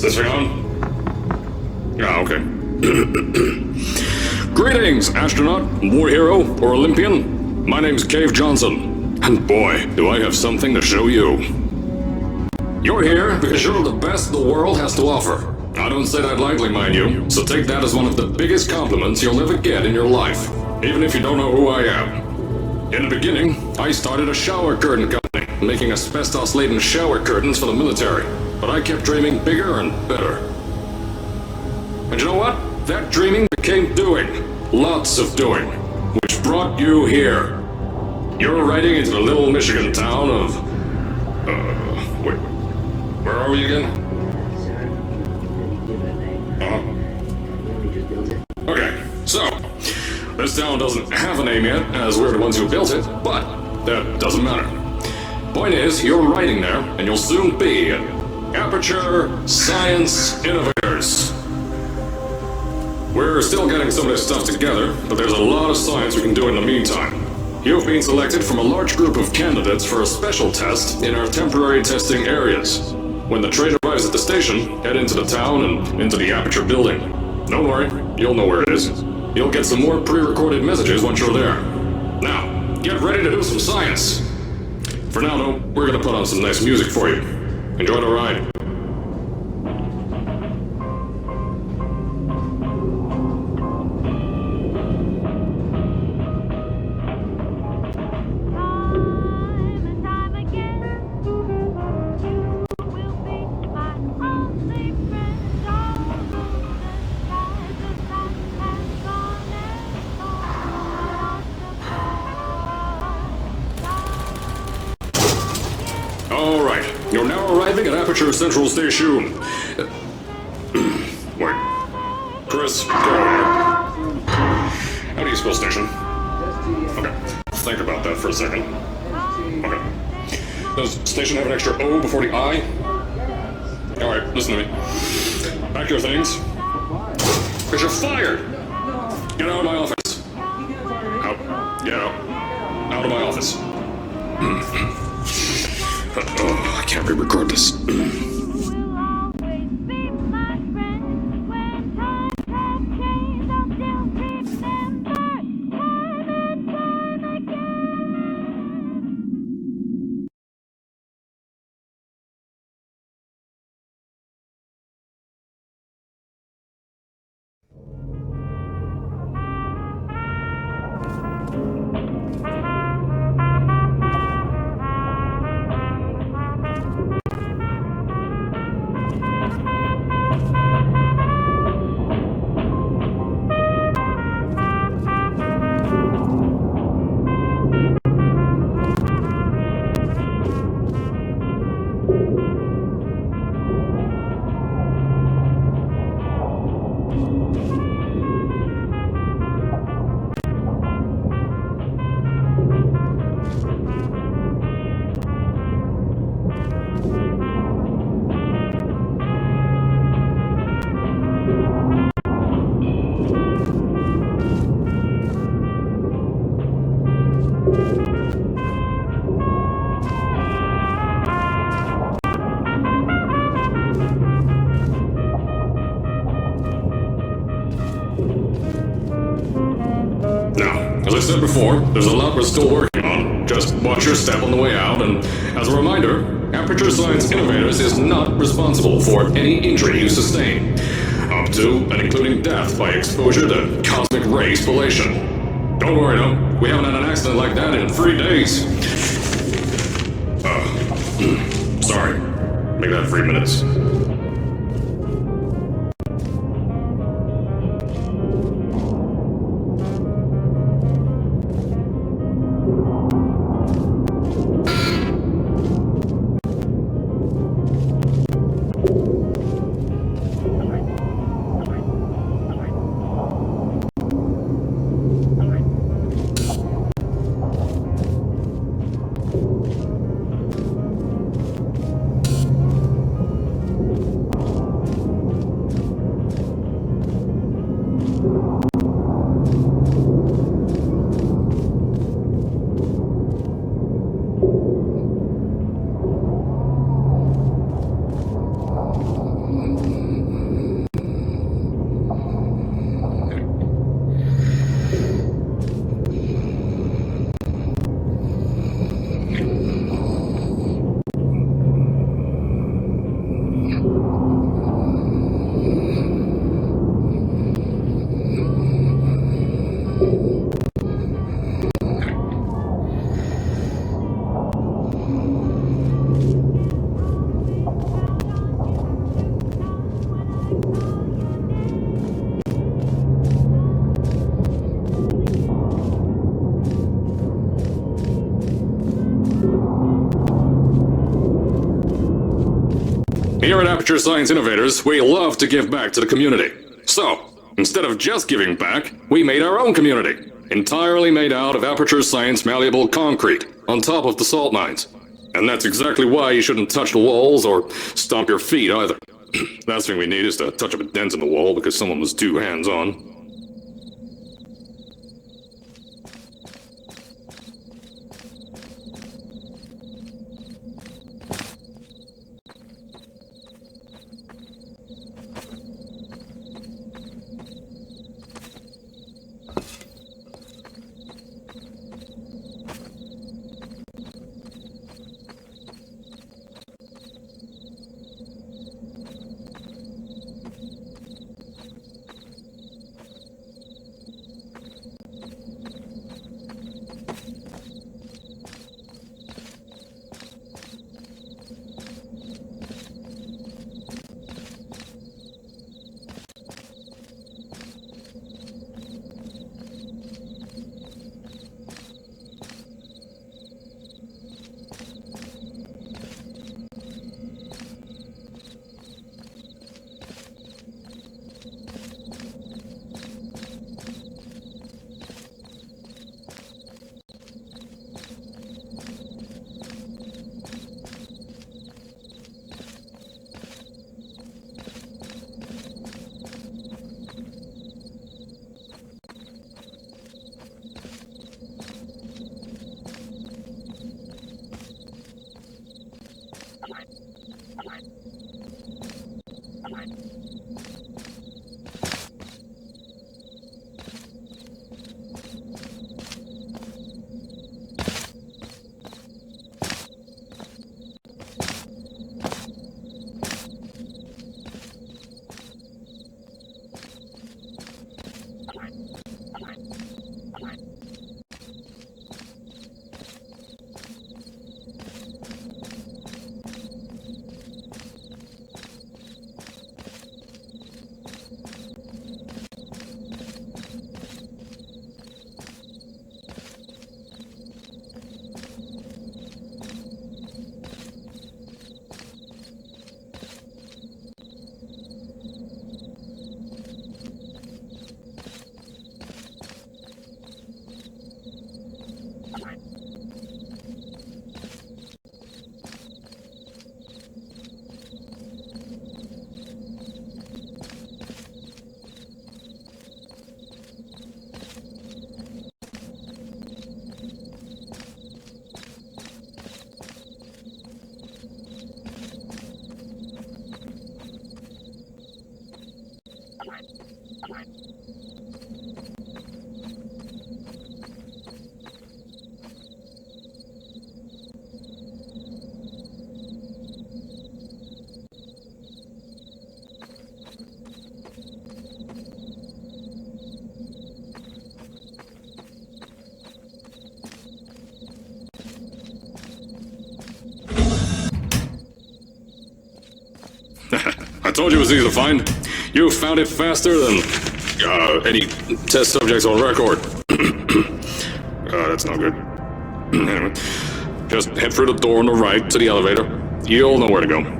this thing on? Yeah, okay. Greetings, astronaut, war hero, or Olympian. My name's Cave Johnson, and boy, do I have something to show you. You're here because you're the best the world has to offer. I don't say that lightly, mind you, so take that as one of the biggest compliments you'll ever get in your life, even if you don't know who I am. In the beginning, I started a shower curtain company, making asbestos-laden shower curtains for the military, but I kept dreaming bigger and better. And you know what? That dreaming became doing. Lots of doing. Which brought you here. You're riding into the little Michigan town of... wait. Where are we again? Okay, so... this town doesn't have a name yet, as we're the ones who built it, but that doesn't matter. Point is, you're riding there, and you'll soon be at Aperture Science Innovators. We're still getting some of this stuff together, but there's a lot of science we can do in the meantime. You've been selected from a large group of candidates for a special test in our temporary testing areas. When the train arrives at the station, head into the town and into the Aperture building. Don't worry, you'll know where it is. You'll get some more pre-recorded messages once you're there. Now, get ready to do some science. For now, though, we're gonna put on some nice music for you. Enjoy the ride. Alright, you're now arriving at Aperture Central Station. Wait. Chris, go here. How do you spell station? Okay, think about that for a second. Okay. Does station have an extra O before the I? Alright, listen to me. Pack your things. Because you're fired! Get out of my office. Out. Get out. Out of my office. Oh, I can't re-record this. As I said before, there's a lot we're still working on. Just watch your step on the way out, and as a reminder, Aperture Science Innovators is not responsible for any injury you sustain, up to and including death by exposure to cosmic ray spallation. Don't worry though, we haven't had an accident like that in 3 days. Sorry, make that 3 minutes. Here at Aperture Science Innovators, we love to give back to the community. So, instead of just giving back, we made our own community. Entirely made out of Aperture Science malleable concrete, on top of the salt mines. And that's exactly why you shouldn't touch the walls or stomp your feet either. Last thing we need is to touch up a dent in the wall because someone was too hands-on. I told you it was easy to find. You found it faster than any test subjects on record. That's not good. Anyway, just head through the door on the right to the elevator. You'll know where to go.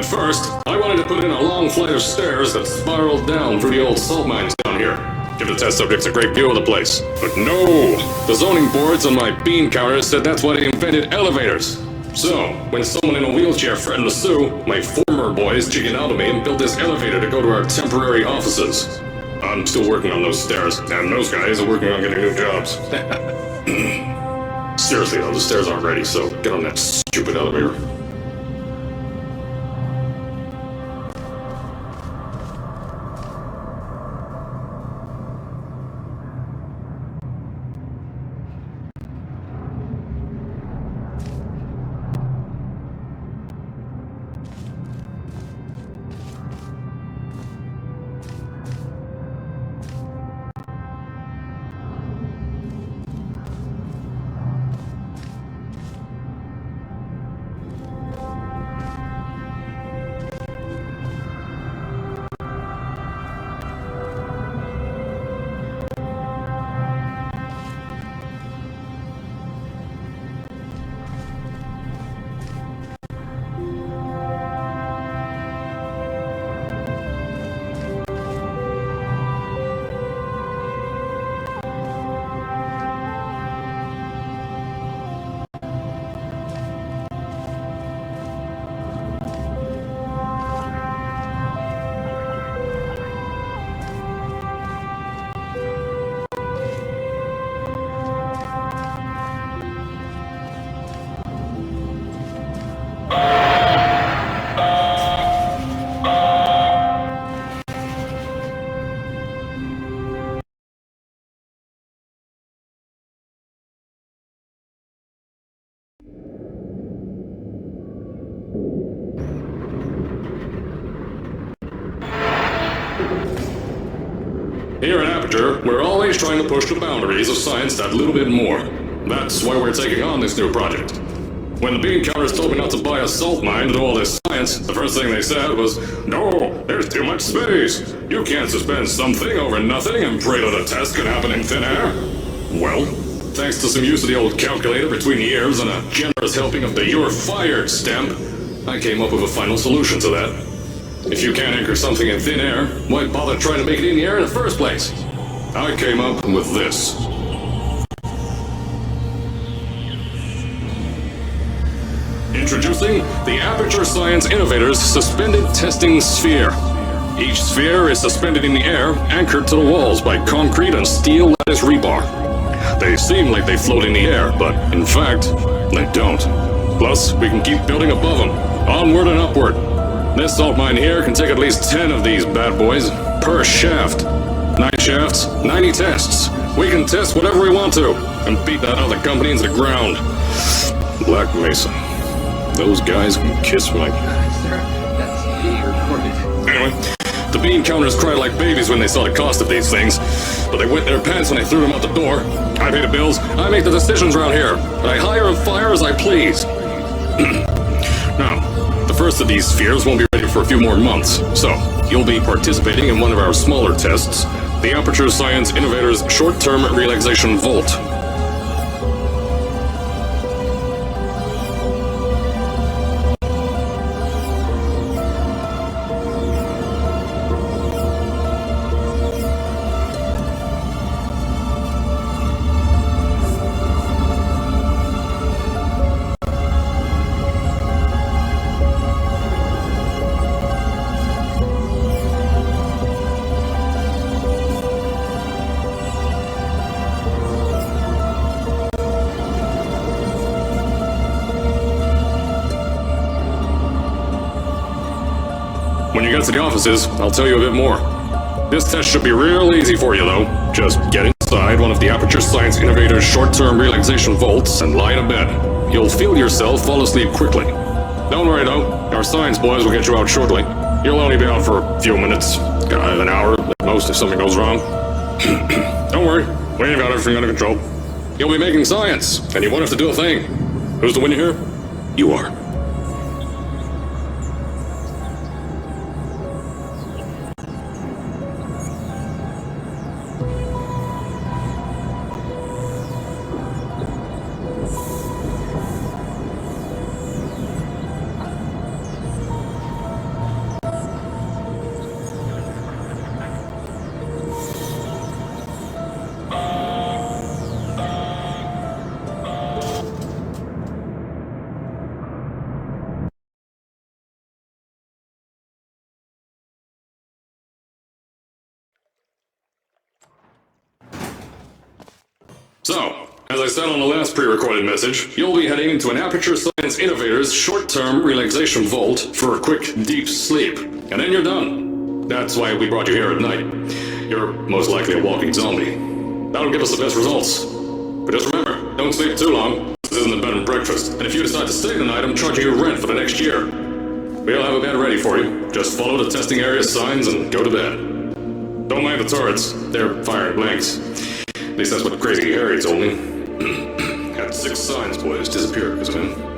At first, I wanted to put in a long flight of stairs that spiraled down through the old salt mines down here. Give the test subjects a great view of the place. But no! The zoning boards on my bean counter said that's why they invented elevators. So, when someone in a wheelchair threatened to sue, my former boys chickened out of me and built this elevator to go to our temporary offices. I'm still working on those stairs, and those guys are working on getting new jobs. Seriously though, the stairs aren't ready, so get on that stupid elevator. Here at Aperture, we're always trying to push the boundaries of science that little bit more. That's why we're taking on this new project. When the bean counters told me not to buy a salt mine to do all this science, the first thing they said was, "No, there's too much space. You can't suspend something over nothing and pray that a test can happen in thin air." Well, thanks to some use of the old calculator between the ears and a generous helping of the "you're fired" stamp, I came up with a final solution to that. If you can't anchor something in thin air, why bother trying to make it in the air in the first place? I came up with this. Introducing the Aperture Science Innovators Suspended Testing Sphere. Each sphere is suspended in the air, anchored to the walls by concrete and steel lattice rebar. They seem like they float in the air, but in fact, they don't. Plus, we can keep building above them, onward and upward. This salt mine here can take at least 10 of these bad boys per shaft. 9 shafts, 90 tests. We can test whatever we want to and beat that other company into the ground. Black Mesa. Those guys can kiss my... Sir, that's being recorded. Anyway, the bean counters cried like babies when they saw the cost of these things, but they wet their pants when they threw them out the door. I pay the bills, I make the decisions around here, and I hire and fire as I please. Now, the first of these spheres won't be ready for a few more months, so you'll be participating in one of our smaller tests, the Aperture Science Innovators Short-Term Relaxation Vault. When you get to the offices, I'll tell you a bit more. This test should be real easy for you, though. Just get inside one of the Aperture Science Innovators short-term relaxation vaults and lie in a bed. You'll feel yourself fall asleep quickly. Don't worry, though. Our science boys will get you out shortly. You'll only be out for a few minutes. An hour, at most, if something goes wrong. Don't worry. We've got everything under control. You'll be making science, and you won't have to do a thing. Who's the winner here? You are. So, as I said on the last pre-recorded message, you'll be heading into an Aperture Science Innovators short-term relaxation vault for a quick, deep sleep. And then you're done. That's why we brought you here at night. You're most likely a walking zombie. That'll give us the best results. But just remember, don't sleep too long. This isn't a bed and breakfast. And if you decide to stay the night, I'm charging you rent for the next year. We'll have a bed ready for you. Just follow the testing area signs and go to bed. Don't mind the turrets. They're firing blanks. At least that's what Crazy Harry told me. Had 6 signs, boys, disappeared because of him.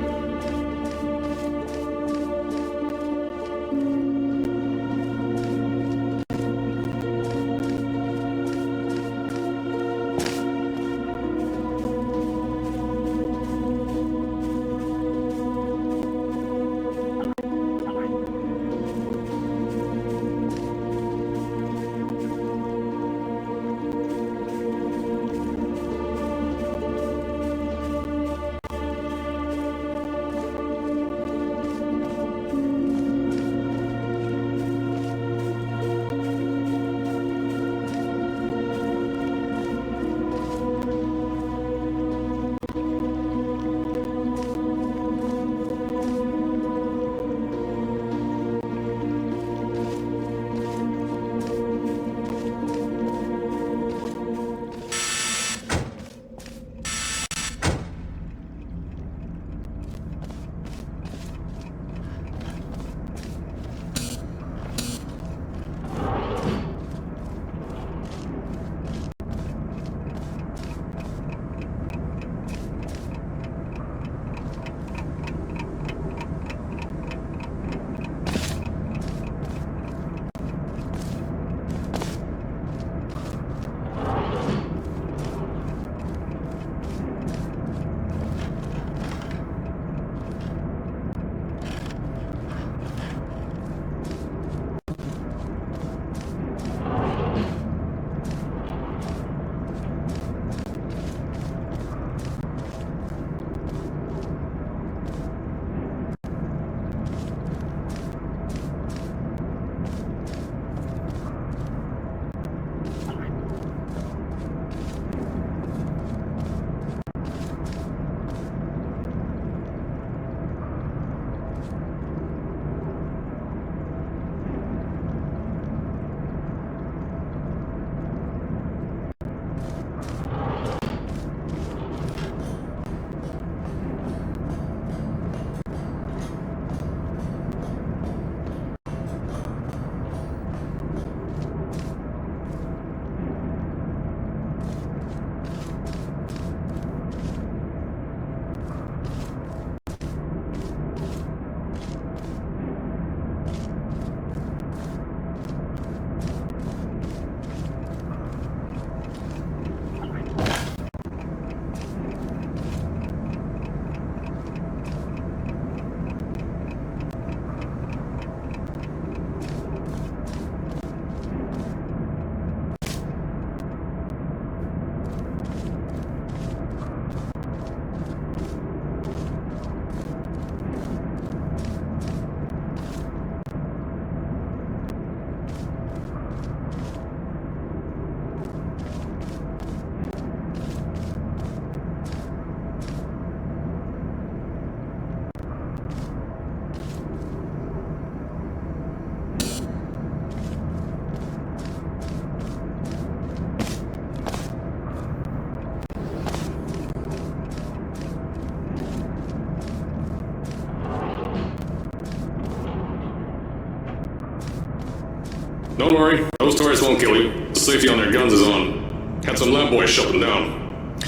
Don't worry, those turrets won't kill you. The safety on their guns is on. Had some lab boys shut them down.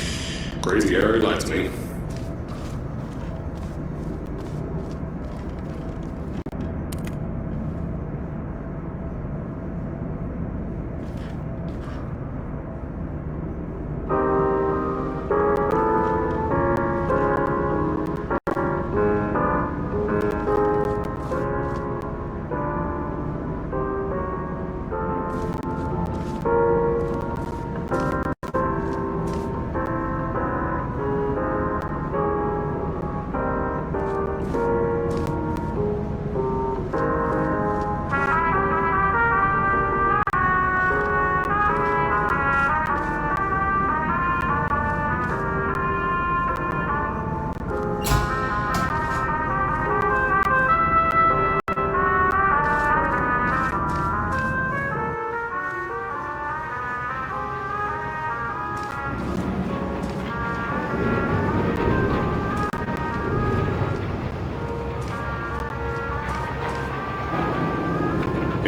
Crazy Harry lied to me.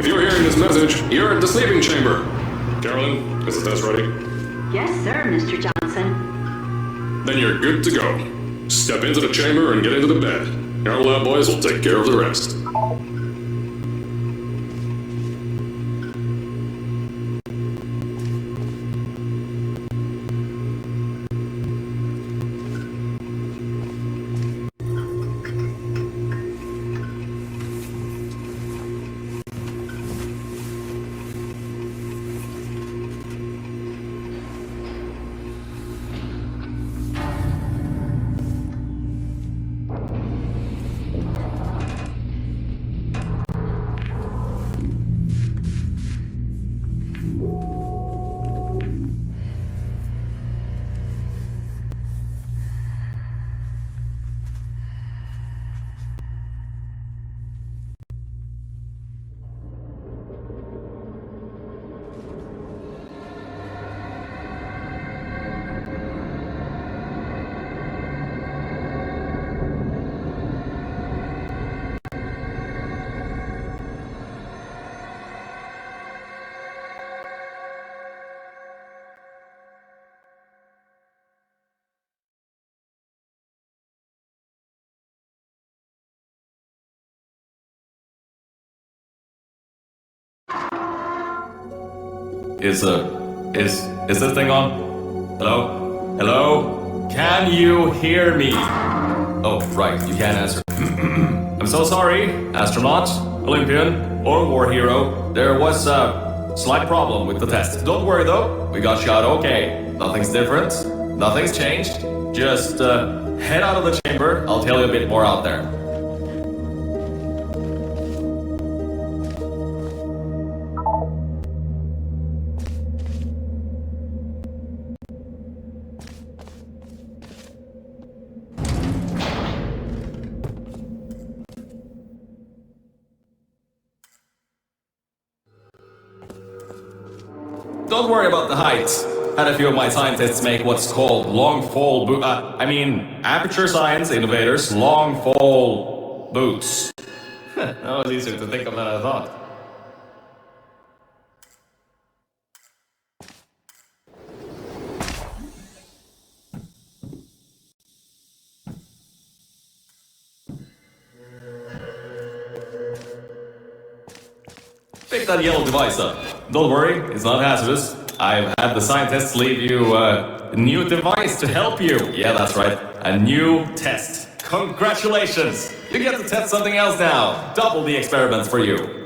If you're hearing this message, you're at the sleeping chamber. Carolyn, is the test ready? Yes, sir, Mr. Johnson. Then you're good to go. Step into the chamber and get into the bed. Our lab boys will take care of the rest. Is this thing on? Hello? Hello? Can you hear me? Oh, right, you can't answer. I'm so sorry, astronaut, Olympian, or war hero. There was a slight problem with the test. Don't worry though, we got shot okay. Nothing's different, nothing's changed. Just head out of the chamber, I'll tell you a bit more out there. Don't worry about the height. Had a few of my scientists make what's called long fall aperture science innovators, long fall boots. That was easier to think of than I thought. Pick that yellow device up. Don't worry, it's not hazardous. I've had the scientists leave you a new device to help you. Yeah, that's right. A new test. Congratulations! You get to test something else now. Double the experiments for you.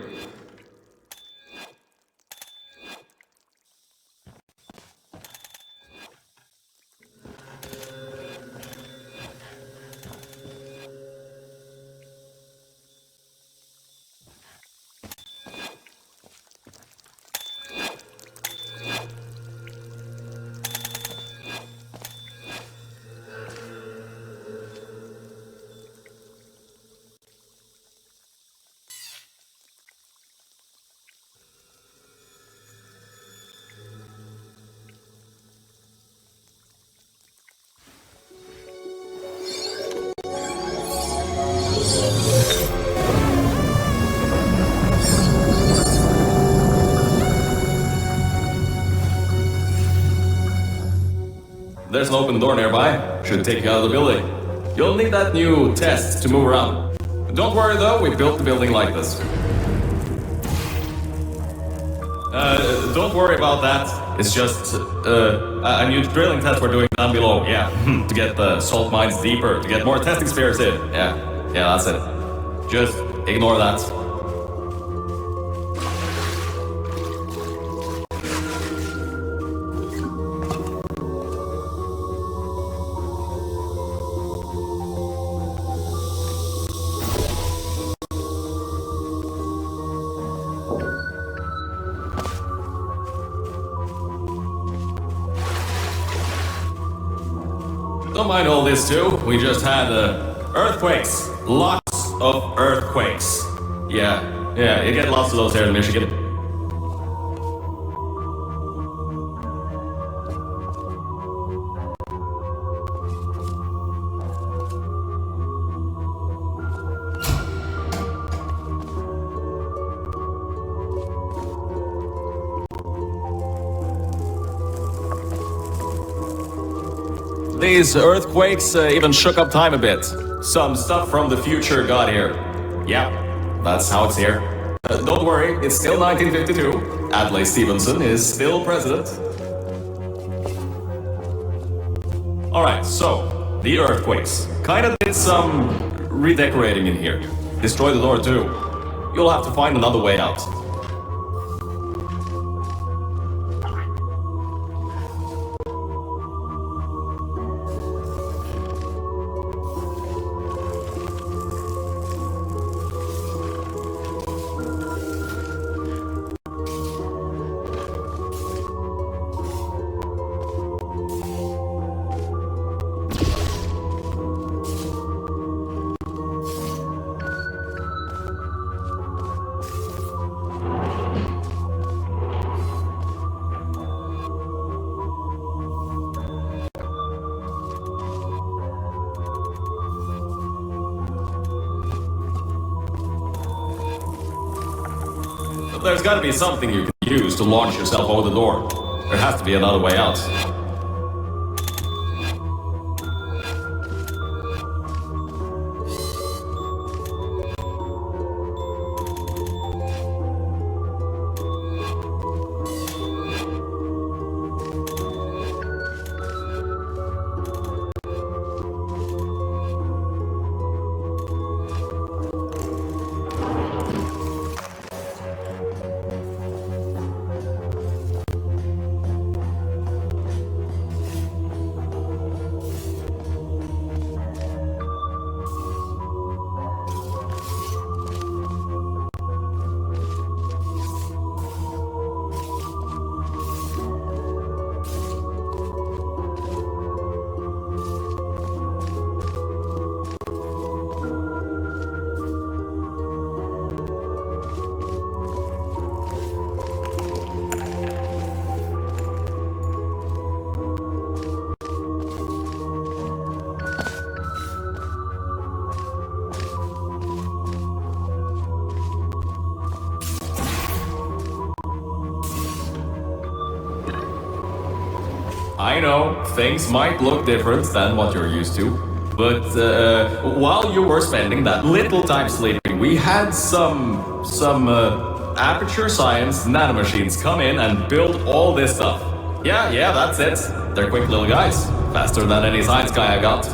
There's an open door nearby. Should take you out of the building. You'll need that new test to move around. Don't worry though, we built the building like this. Don't worry about that. It's just a new drilling test we're doing down below. Yeah, to get the salt mines deeper, to get more testing spheres in. Yeah, that's it. Just ignore that. Don't mind all this too, we just had earthquakes. Lots of earthquakes. Yeah, you get lots of those here in Michigan. These earthquakes even shook up time a bit. Some stuff from the future got here. Yeah, that's how it's here. Don't worry, it's still 1952. Adlai Stevenson is still president. Alright, so, the earthquakes. Kinda did some redecorating in here. Destroy the door too. You'll have to find another way out. There's gotta be something you can use to launch yourself over the door. There has to be another way out. I know, things might look different than what you're used to, but while you were spending that little time sleeping, we had some aperture science nanomachines come in and build all this stuff. Yeah, that's it. They're quick little guys, faster than any science guy I got.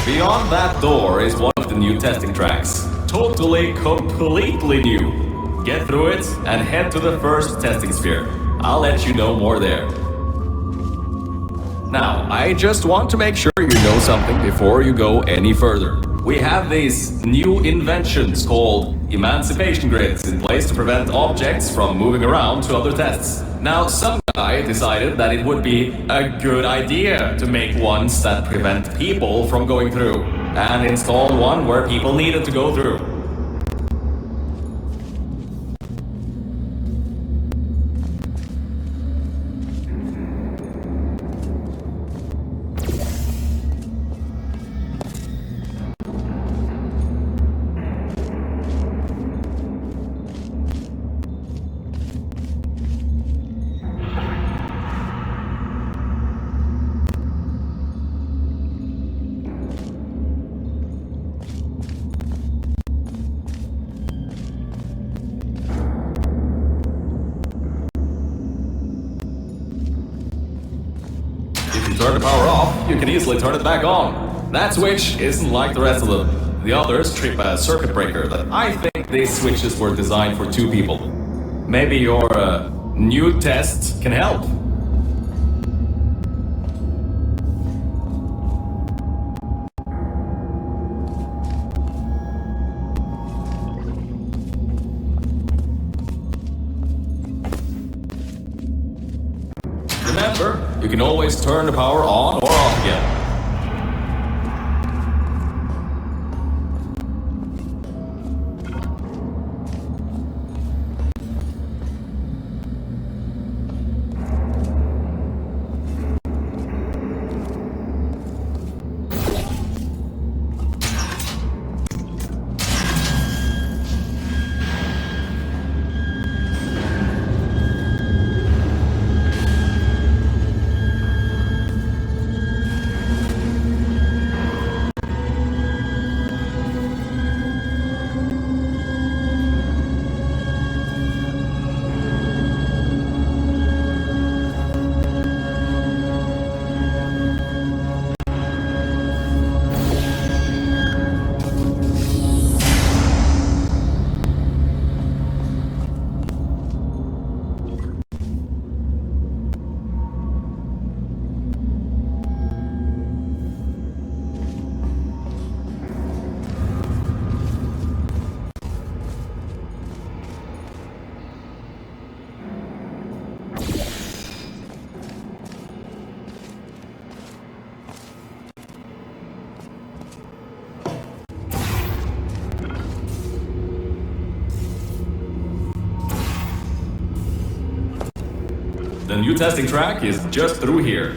Beyond that door is one of the new testing tracks. Totally, completely new. Get through it and head to the first testing sphere. I'll let you know more there. Now, I just want to make sure you know something before you go any further. We have these new inventions called emancipation grids in place to prevent objects from moving around to other tests. Now, some guy decided that it would be a good idea to make ones that prevent people from going through, and installed one where people needed to go through. the power off, you can easily turn it back on. That switch isn't like the rest of them. The others trip a circuit breaker that I think these switches were designed for 2 people. Maybe your new test can help. Remember, you can always turn the power on or off again. The new testing track is just through here.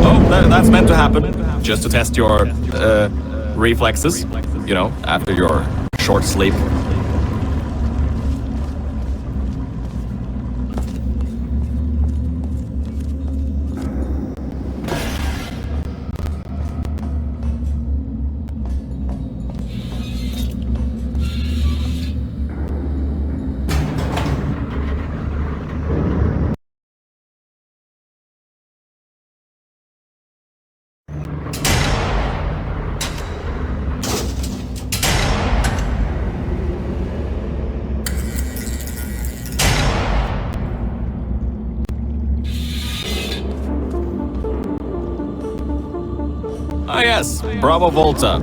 Oh, that's meant to happen. Just to test your reflexes, you know, after your short sleep. Ah yes, Bravo Volta,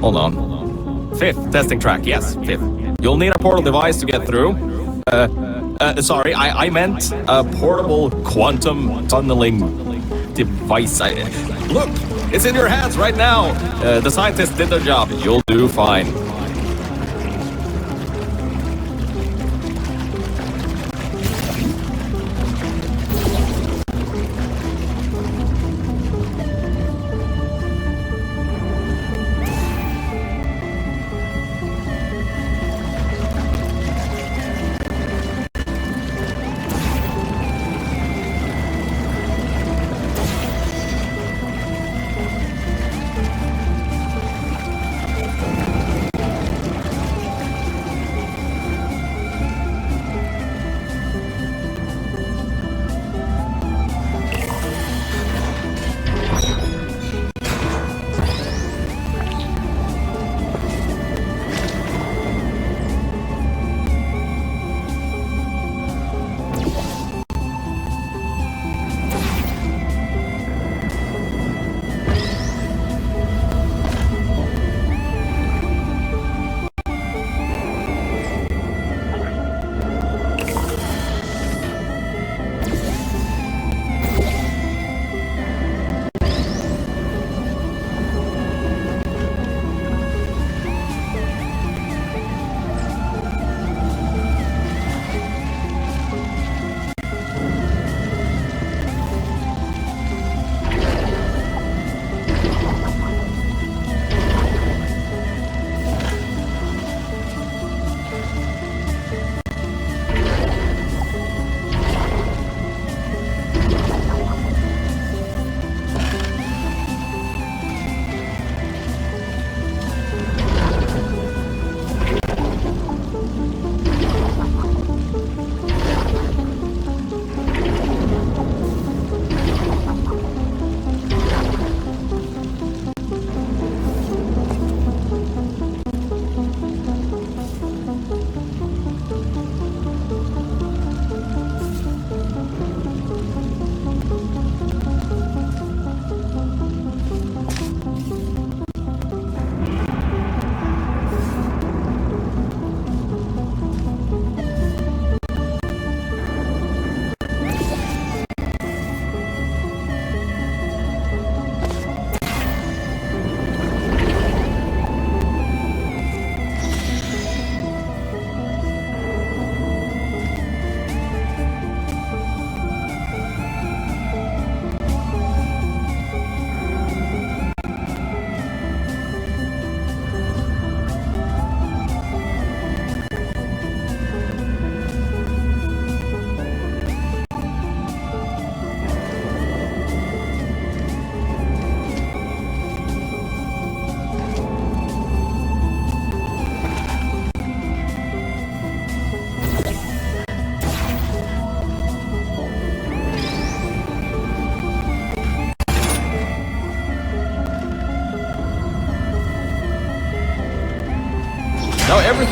hold on, 5th testing track, yes, 5th. You'll need a portal device to get through. Sorry, I meant a portable quantum tunneling device. Look, it's in your hands right now. The scientists did their job, you'll do fine.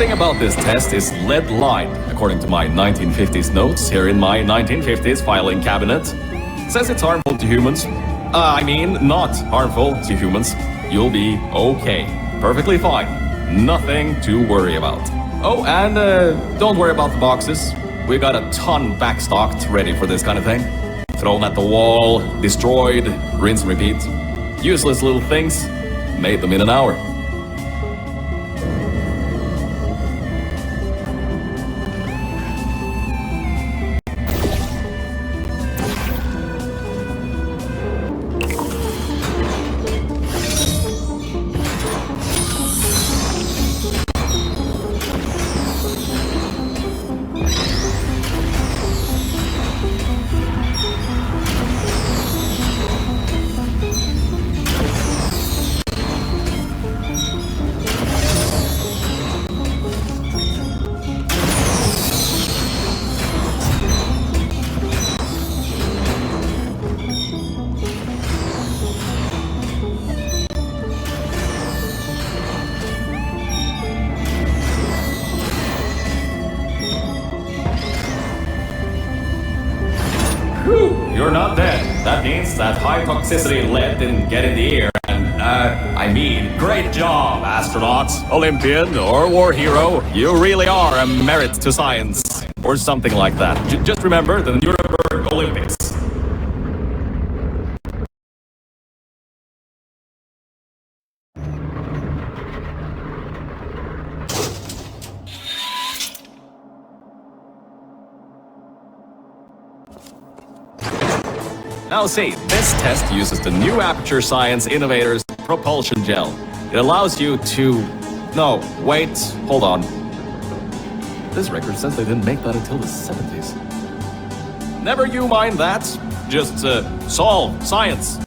Everything about this test is lead-lined, according to my 1950s notes here in my 1950s filing cabinet. Says it's harmful to humans. I mean, not harmful to humans. You'll be okay. Perfectly fine. Nothing to worry about. Oh, and don't worry about the boxes. We got a ton backstocked ready for this kind of thing. Thrown at the wall, destroyed, rinse and repeat. Useless little things. Made them in an hour. You're not dead. That means that high toxicity lead didn't get in the air. And, I mean, great job, astronaut, Olympian, or war hero. You really are a merit to science. Or something like that. Just remember the Nuremberg Olympics. Now see, this test uses the new Aperture Science Innovators propulsion gel. It allows you to... No, wait, hold on. This record says they didn't make that until the 70s. Never you mind that. Just, solve science.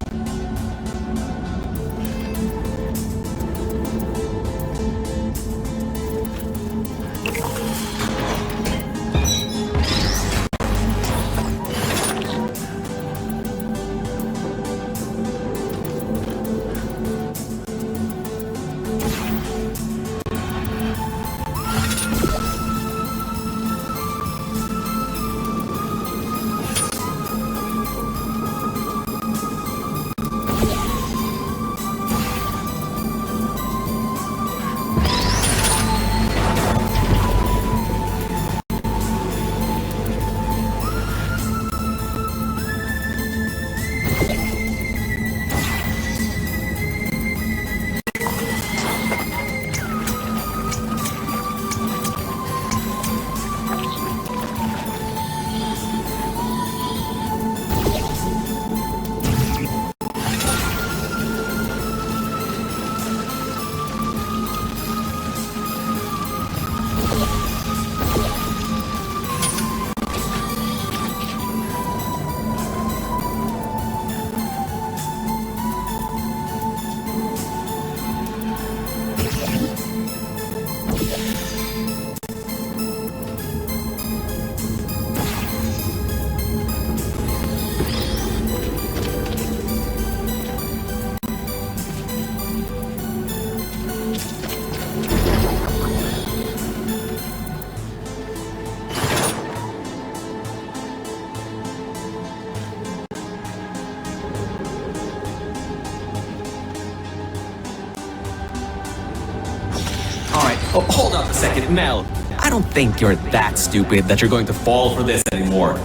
Oh, hold up a second, Mel. I don't think you're that stupid that you're going to fall for this anymore.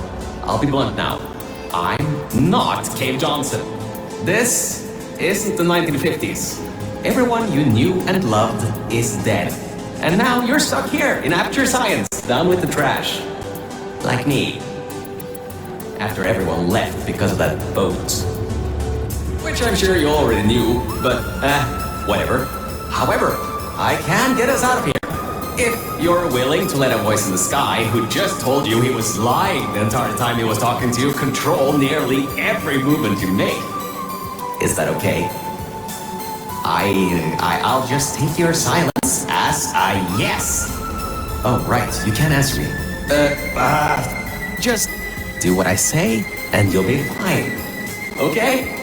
I'll be blunt now. I'm not Cave Johnson. This isn't the 1950s. Everyone you knew and loved is dead. And now you're stuck here in Aperture Science, down with the trash. Like me. After everyone left because of that boat. Which I'm sure you already knew, but, whatever. However, I can get us out of here. If you're willing to let a voice in the sky who just told you he was lying the entire time he was talking to you control nearly every movement you make. Is that okay? I'll just take your silence as a yes. Oh, right, you can't answer me. Just do what I say and you'll be fine. Okay?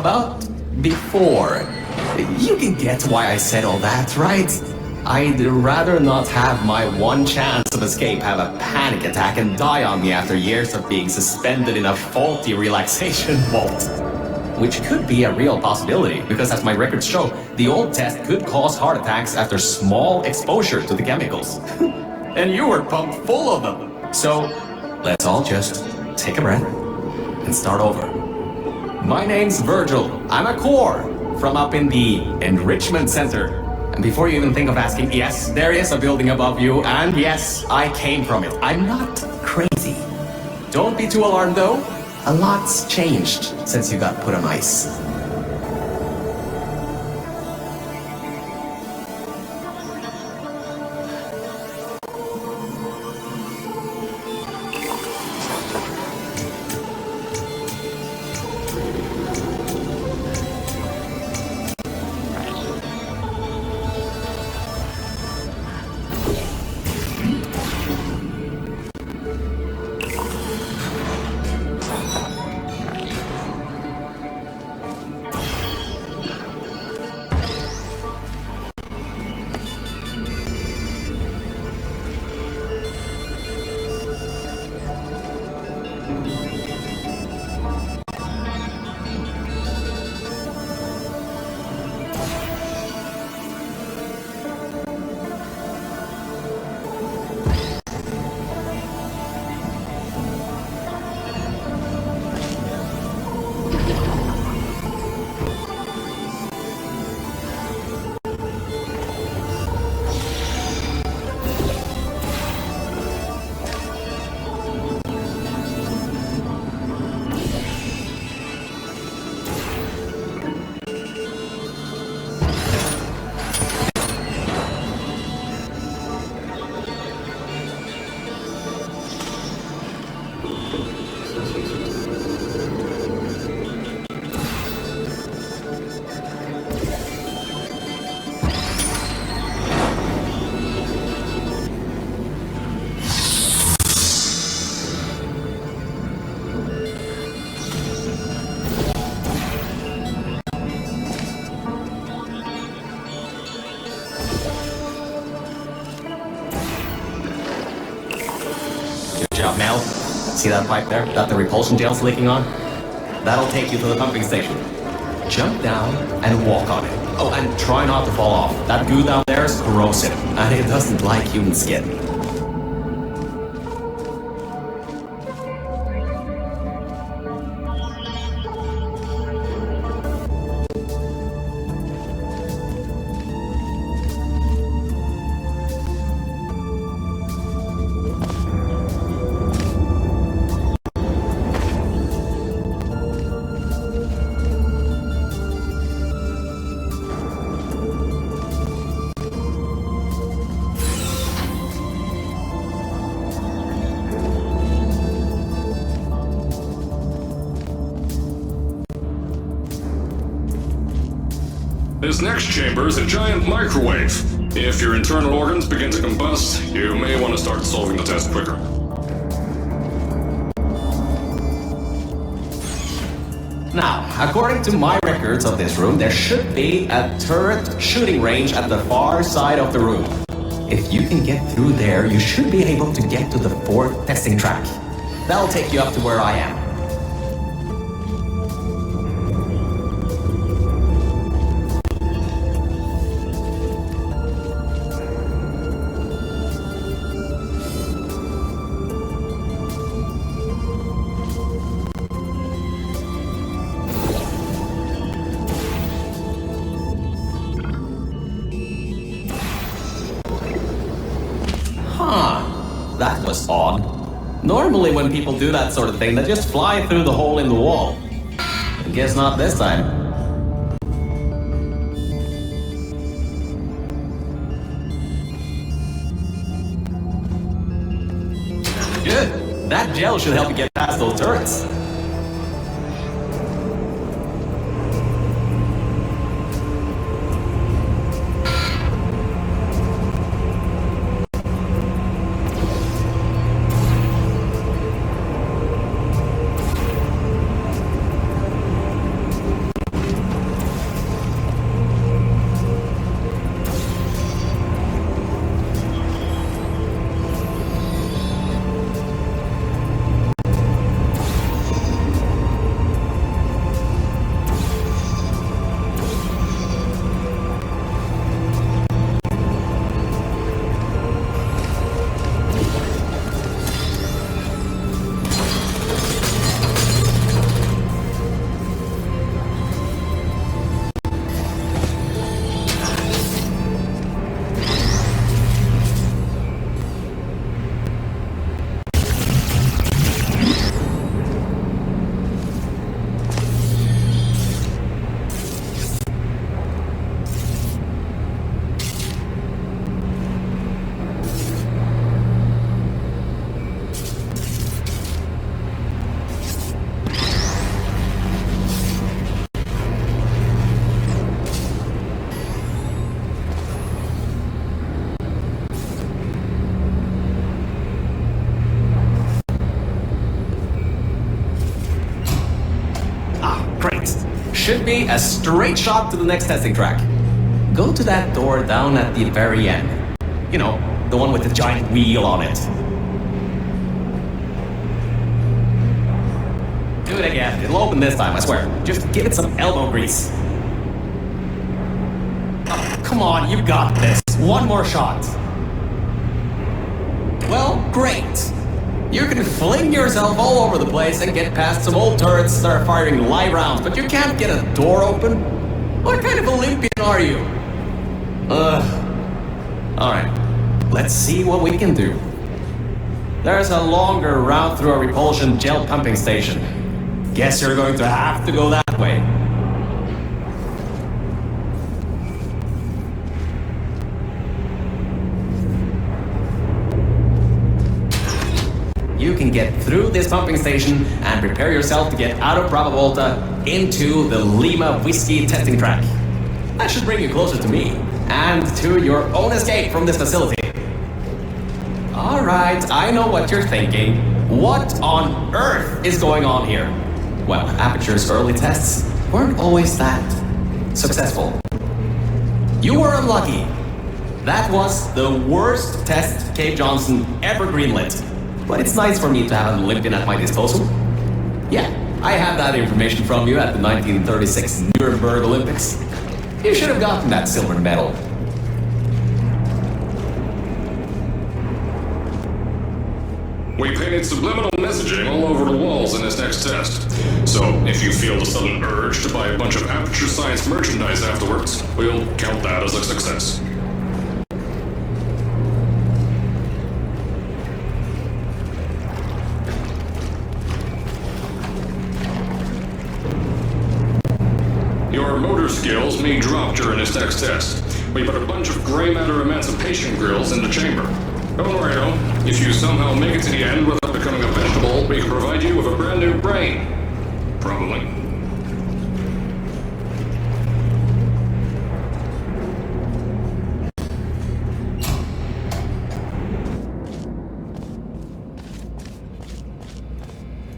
about before. You can get why I said all that, right? I'd rather not have my one chance of escape have a panic attack and die on me after years of being suspended in a faulty relaxation vault. Which could be a real possibility, because as my records show, the old test could cause heart attacks after small exposure to the chemicals. And you were pumped full of them. So, let's all just take a breath and start over. My name's Virgil. I'm a core from up in the Enrichment Center. And before you even think of asking, yes, there is a building above you, and yes, I came from it. I'm not crazy. Don't be too alarmed though. A lot's changed since you got put on ice. Mel, see that pipe there that the repulsion gel's leaking on? That'll take you to the pumping station. Jump down and walk on it. Oh, and try not to fall off. That goo down there is corrosive, and it doesn't like human skin. This next chamber is a giant microwave. If your internal organs begin to combust, you may want to start solving the test quicker. Now, according to my records of this room, there should be a turret shooting range at the far side of the room. If you can get through there, you should be able to get to the fourth testing track. That'll take you up to where I am. That was odd. Normally when people do that sort of thing, they just fly through the hole in the wall. I guess not this time. Good. That gel should help you get past those turrets. should be a straight shot to the next testing track. Go to that door down at the very end. You know, the one with the giant wheel on it. Do it again. It'll open this time, I swear. Just give it some elbow grease. Oh, come on, you got this. One more shot. Well, great. You can fling yourself all over the place and get past some old turrets and start firing live rounds, but you can't get a door open? What kind of Olympian are you? Alright, let's see what we can do. There's a longer route through a repulsion gel pumping station. Guess you're going to have to go that way. You can get through this pumping station and prepare yourself to get out of Bravo Volta into the Lima Whiskey testing track. That should bring you closer to me and to your own escape from this facility. Alright, I know what you're thinking. What on earth is going on here? Well, Aperture's early tests weren't always that successful. You were unlucky. That was the worst test Cave Johnson ever greenlit. But it's nice for me to have an Olympian at my disposal. Yeah, I had that information from you at the 1936 Nuremberg Olympics. You should have gotten that silver medal. We painted subliminal messaging all over the walls in this next test. So, if you feel the sudden urge to buy a bunch of Aperture Science merchandise afterwards, we'll count that as a success. Your motor skills may drop during this next test. We put a bunch of gray matter emancipation grills in the chamber. Don't worry though, if you somehow make it to the end without becoming a vegetable, we can provide you with a brand new brain. Probably.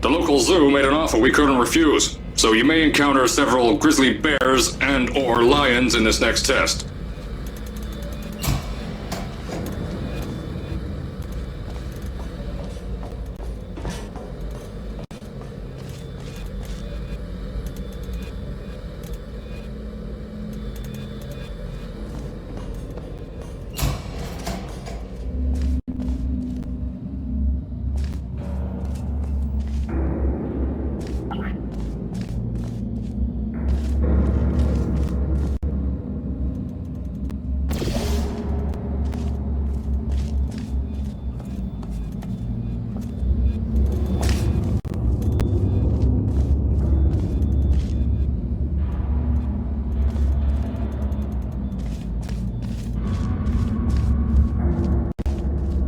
The local zoo made an offer we couldn't refuse, so you may encounter several grizzly bears and/or lions in this next test.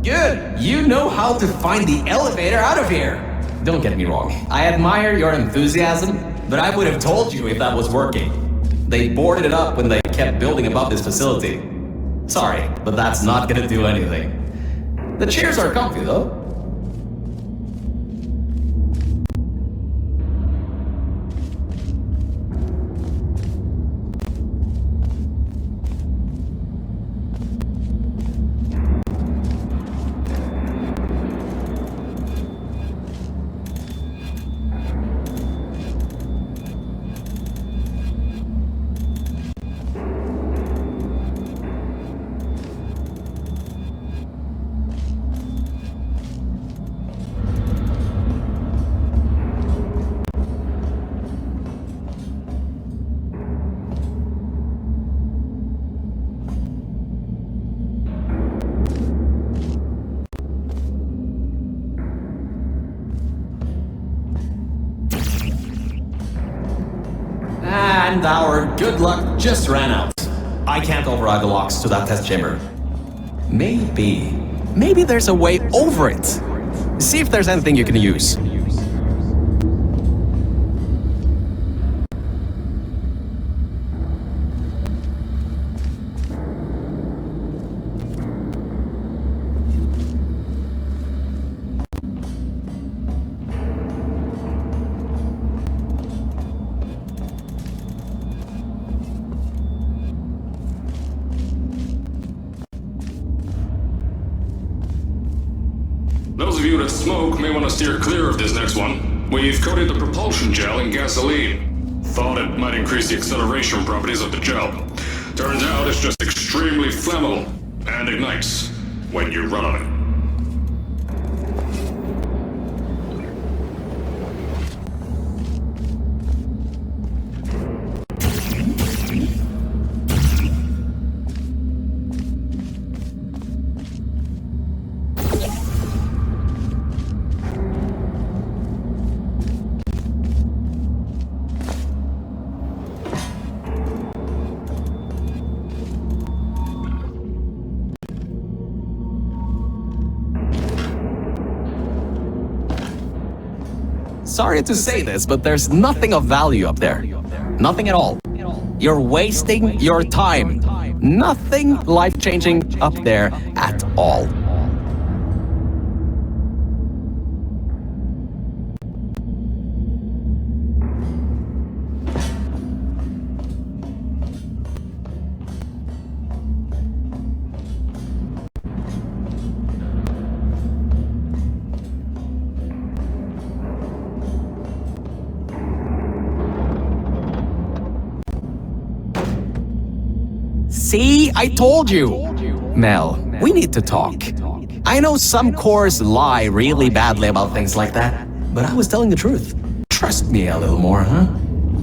Good! You know how to find the elevator out of here! Don't get me wrong, I admire your enthusiasm, but I would have told you if that was working. They boarded it up when they kept building above this facility. Sorry, but that's not gonna do anything. The chairs are comfy though. And our good luck just ran out. I can't override the locks to that test chamber. Maybe there's a way over it. See if there's anything you can use. Those of you that smoke may want to steer clear of this next one. We've coated the propulsion gel in gasoline. Thought it might increase the acceleration properties of the gel. Turns out it's just extremely flammable and ignites when you run on it. Sorry to say this, but there's nothing of value up there. Nothing at all. You're wasting your time. Nothing life-changing up there at all. See, I told you! Mel, we need to talk. I know some cores lie really badly about things like that, but I was telling the truth. Trust me a little more, huh?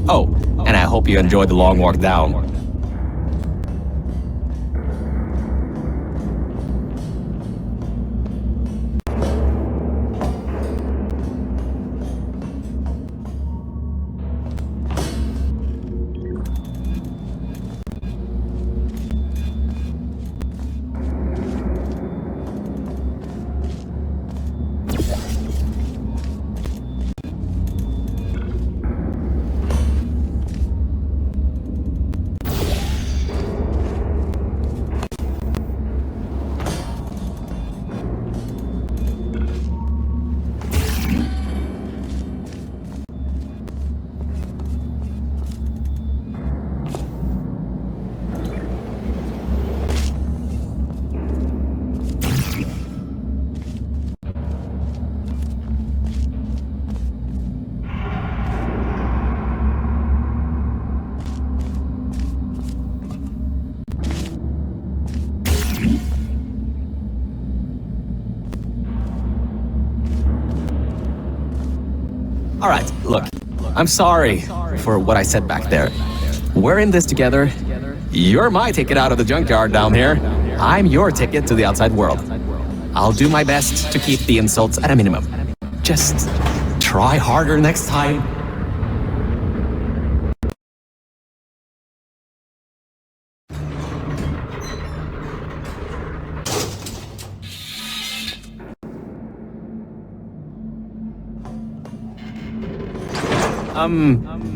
Oh, and I hope you enjoyed the long walk down. Alright, look, I'm sorry for what I said back there. We're in this together. You're my ticket out of the junkyard down here. I'm your ticket to the outside world. I'll do my best to keep the insults at a minimum. Just try harder next time.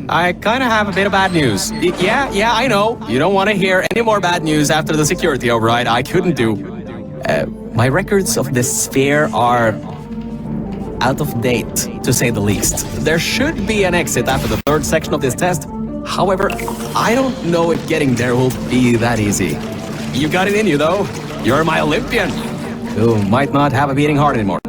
I kinda have a bit of bad news. Yeah, I know. You don't want to hear any more bad news after the security override. I couldn't do. My records of this sphere are out of date, to say the least. There should be an exit after the third section of this test. However, I don't know if getting there will be that easy. You got it in you, though. You're my Olympian, who might not have a beating heart anymore.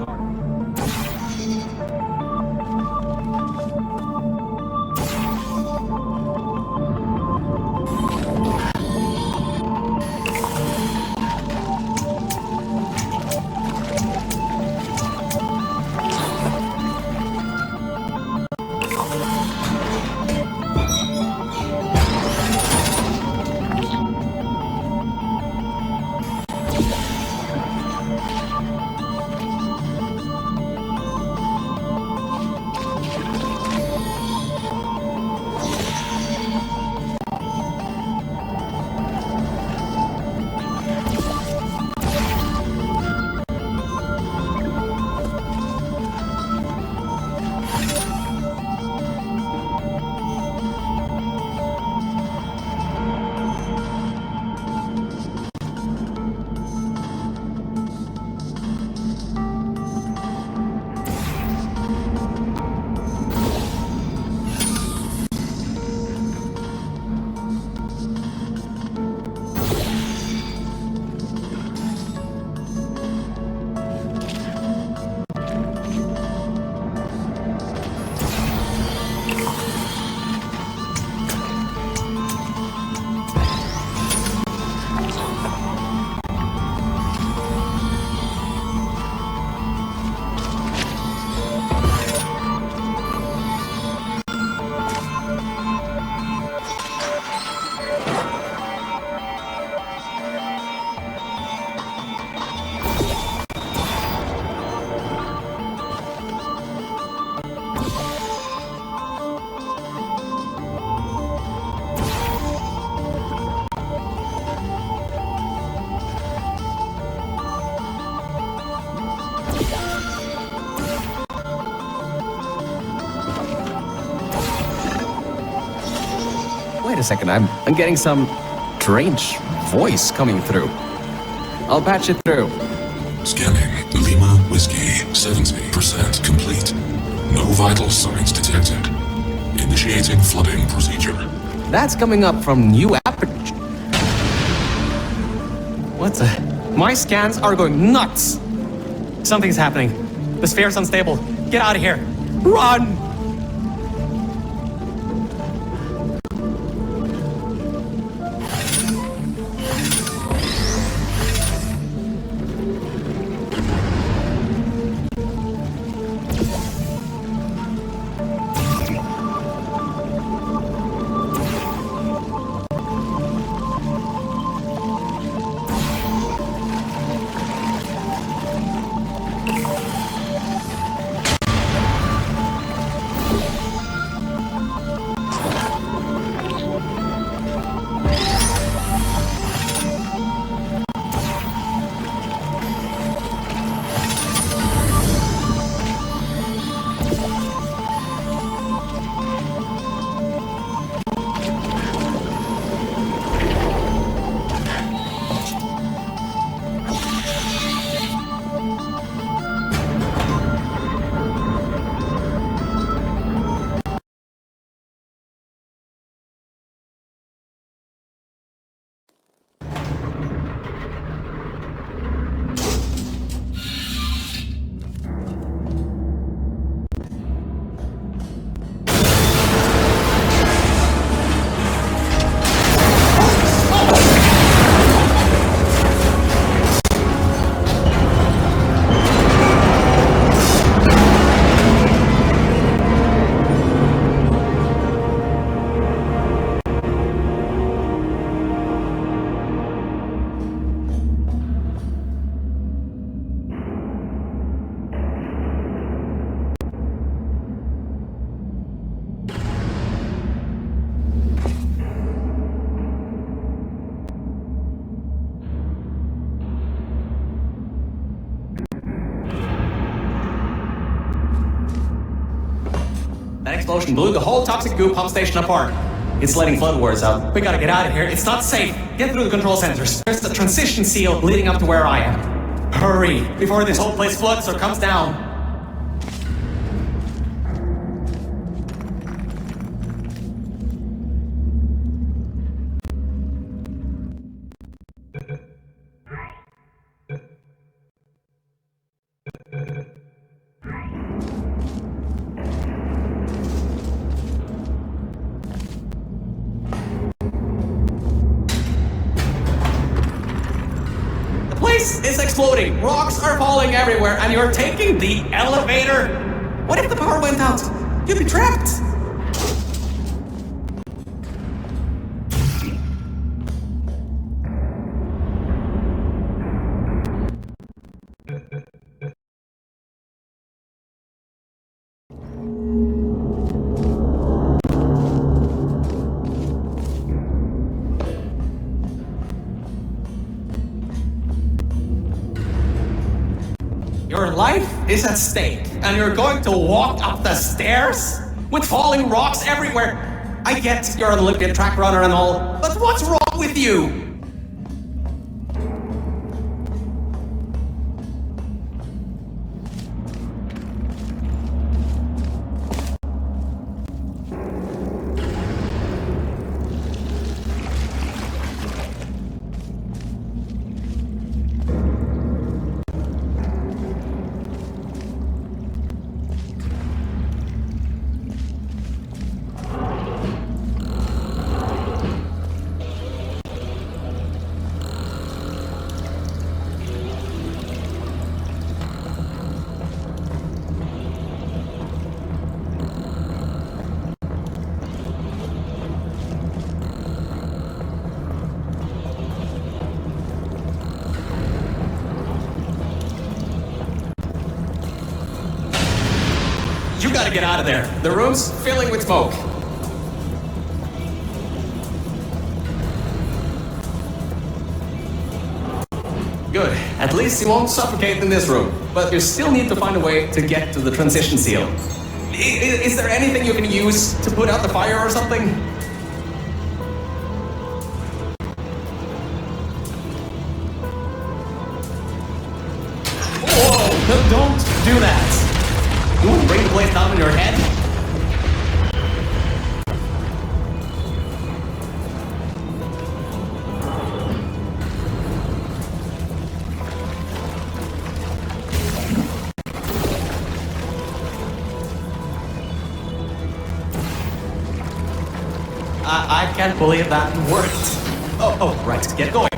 a second, I'm getting some strange voice coming through. I'll patch it through. Scanning. Lima Whiskey. 70% complete. No vital signs detected. Initiating flooding procedure. That's coming up from new aperture. What the? My scans are going nuts. Something's happening. The sphere's unstable. Get out of here. Run! That explosion blew the whole toxic goo pump station apart. It's letting flood waters out. We gotta get out of here. It's not safe. Get through the control centers. There's the transition seal leading up to where I am. Hurry, before this whole place floods or comes down. Is exploding. Rocks are falling everywhere, and you're taking the elevator? What if the power went out? You'd be trapped. Your life is at stake, and you're going to walk up the stairs with falling rocks everywhere. I get you're an Olympian track runner and all, but what's wrong with you? You gotta get out of there. The room's filling with smoke. Good. At least you won't suffocate in this room. But you still need to find a way to get to the transition seal. Is there anything you can use to put out the fire or something? No, don't do that. You want to bring the place down in your head? I can't believe that worked. Oh, right, get going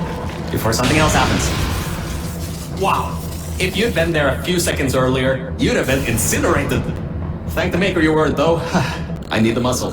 before something else happens. Wow, if you'd been there a few seconds earlier, you'd have been incinerated. Thank the maker you weren't, though. I need the muscle.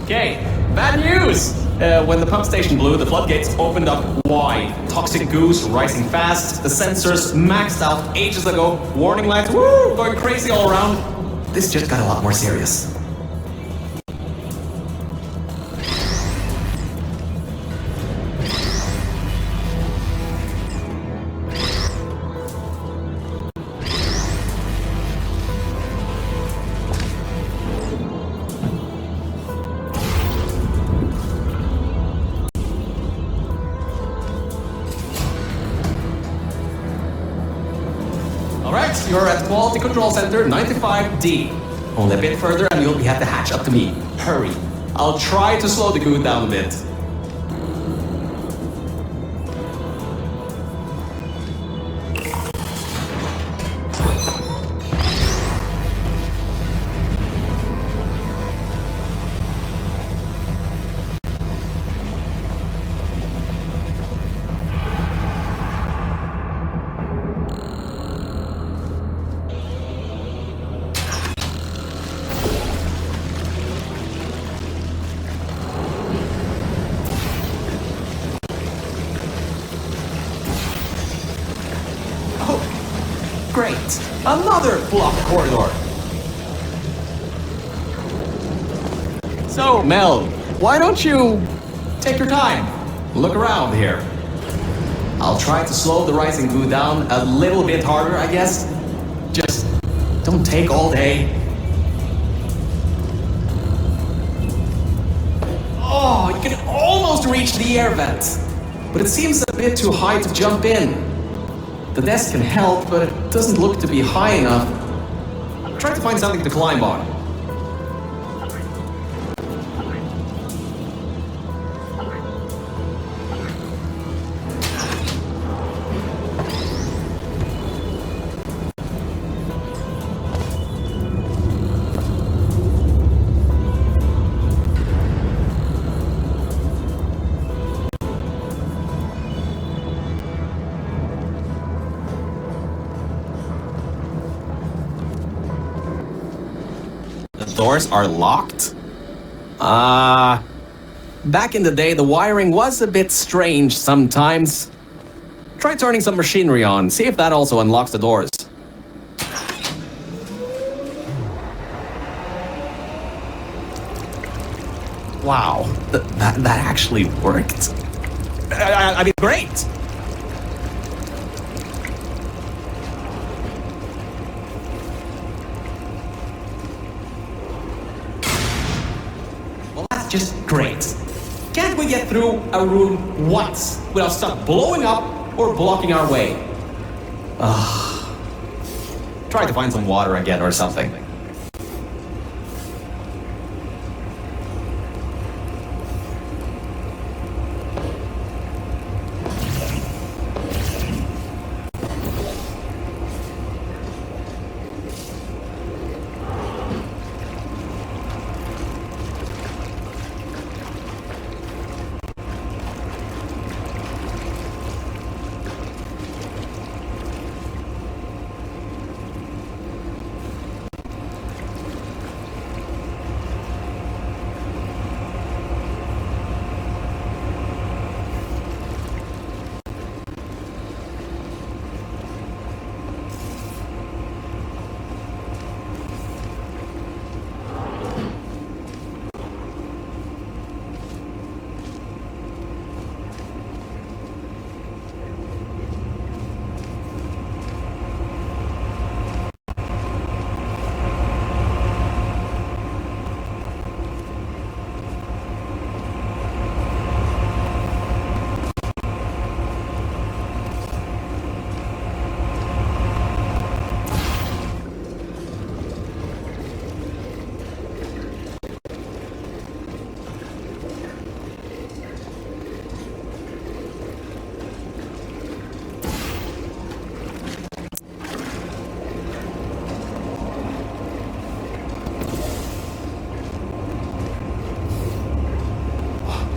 Okay, bad news! When the pump station blew, the floodgates opened up wide. Toxic goose rising fast, the sensors maxed out ages ago, warning lights, woo, going crazy all around. This just got a lot more serious. Alright, you're at Quality Control Center 95D. Only a bit further and you'll be at the hatch. Up to me. Hurry. I'll try to slow the goo down a bit. Great! Another blocked corridor! So, Mel, why don't you take your time? Look around here. I'll try to slow the rising goo down a little bit harder, I guess. Just don't take all day. Oh, you can almost reach the air vent. But it seems a bit too high to jump in. The desk can help, but it doesn't look to be high enough. Try to find something to climb on. Doors are locked? Back in the day, the wiring was a bit strange sometimes. Try turning some machinery on, see if that also unlocks the doors. Wow, that actually worked. I mean, great! That's just great. Can't we get through a room once without stuff blowing up or blocking our way? Try to find some water again or something.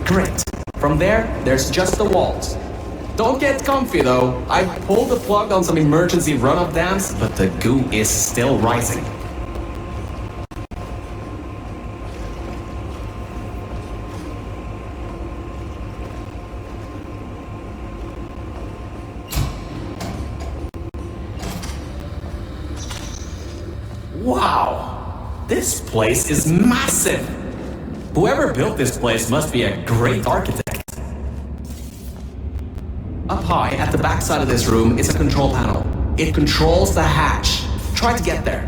Great. From there's just the walls. Don't get comfy though. I pulled the plug on some emergency run-up dams, but the goo is still rising. Wow! This place is massive! Whoever built this place must be a great architect. Up high, at the back side of this room, is a control panel. It controls the hatch. Try to get there.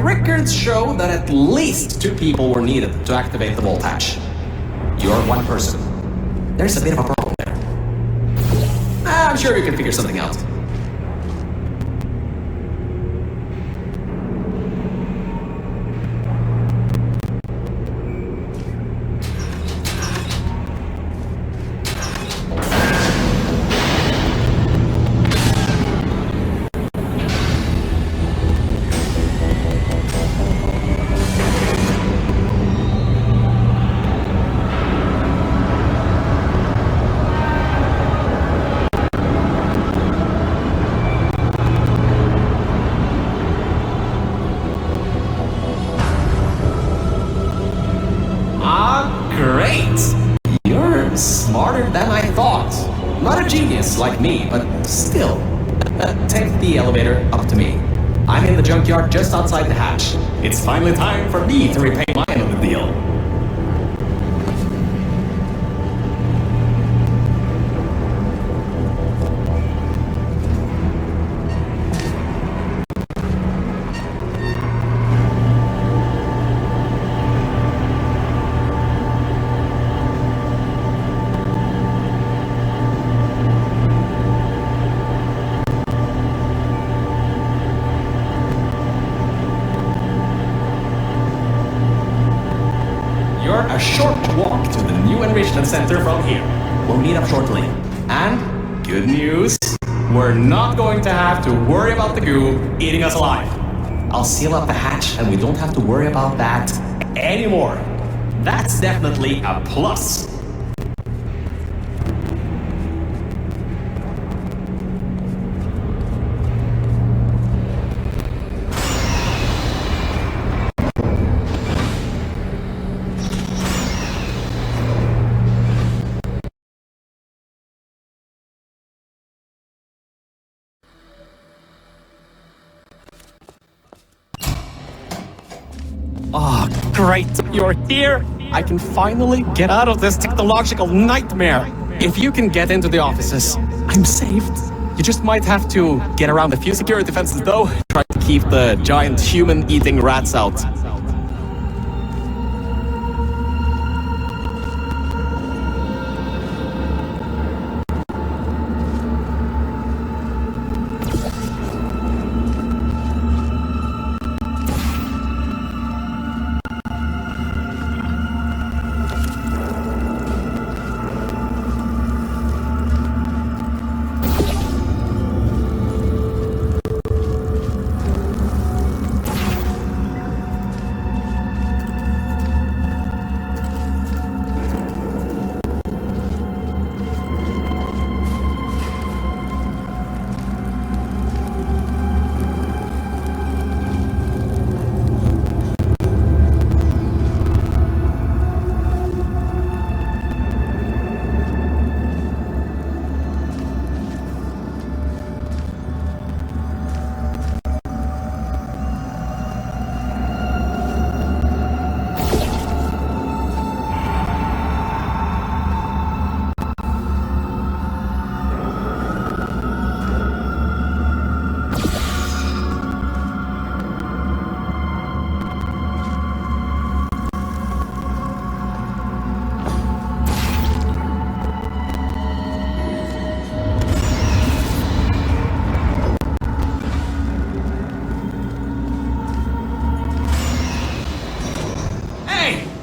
Records show that at least 2 people were needed to activate the vault hatch. You're one person. There's a bit of a problem there. I'm sure you can figure something out. Not a genius like me, but still. Take the elevator up to me. I'm in the junkyard just outside the hatch. It's finally time for me to repay my end of the deal. A short walk to the new enrichment center from here. We'll meet up shortly. And good news, we're not going to have to worry about the goo eating us alive. I'll seal up the hatch and we don't have to worry about that anymore. That's definitely a plus. Oh, great, you're here! I can finally get out of this technological nightmare! If you can get into the offices, I'm saved. You just might have to get around a few security fences though, try to keep the giant human-eating rats out.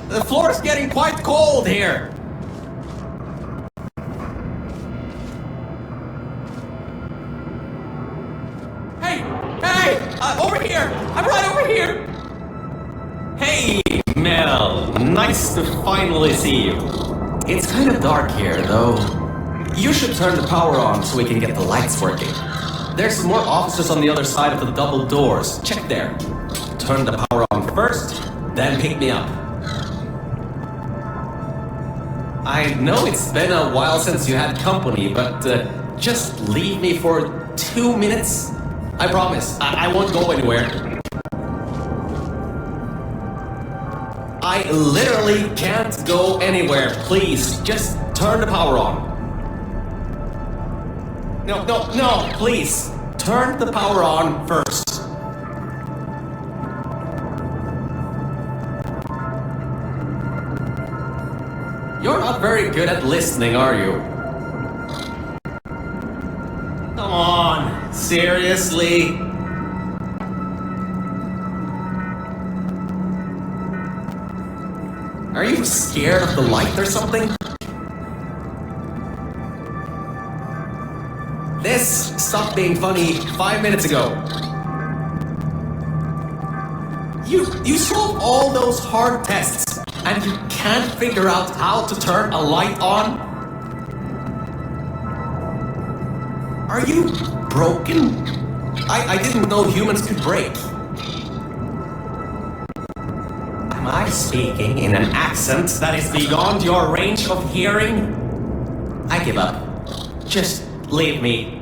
The floor's getting quite cold here. Hey! Over here! I'm right over here! Hey, Mel. Nice to finally see you. It's kind of dark here, though. You should turn the power on so we can get the lights working. There's some more offices on the other side of the double doors. Check there. Turn the power on first, then pick me up. I know it's been a while since you had company, but just leave me for 2 minutes. I promise, I won't go anywhere. I literally can't go anywhere. Please, just turn the power on. No, please. Turn the power on first. You're not very good at listening, are you? Come on, seriously? Are you scared of the light or something? This stopped being funny 5 minutes ago. You solved all those hard tests, and you can't figure out how to turn a light on? Are you broken? I didn't know humans could break. Am I speaking in an accent that is beyond your range of hearing? I give up. Just leave me.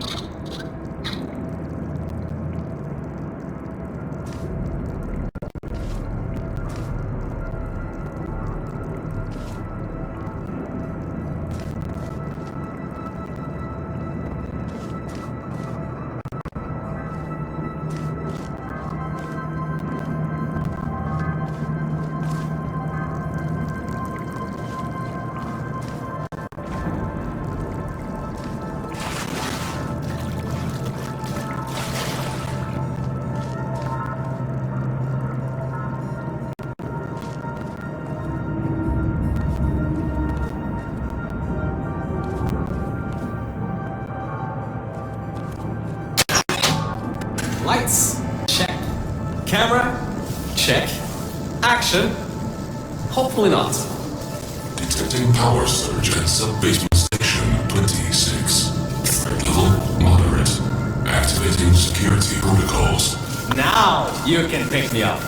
Lights, check. Camera, check. Action, hopefully not. Detecting power surge at sub-basement station 26. Threat level moderate. Activating security protocols. Now you can pick me up.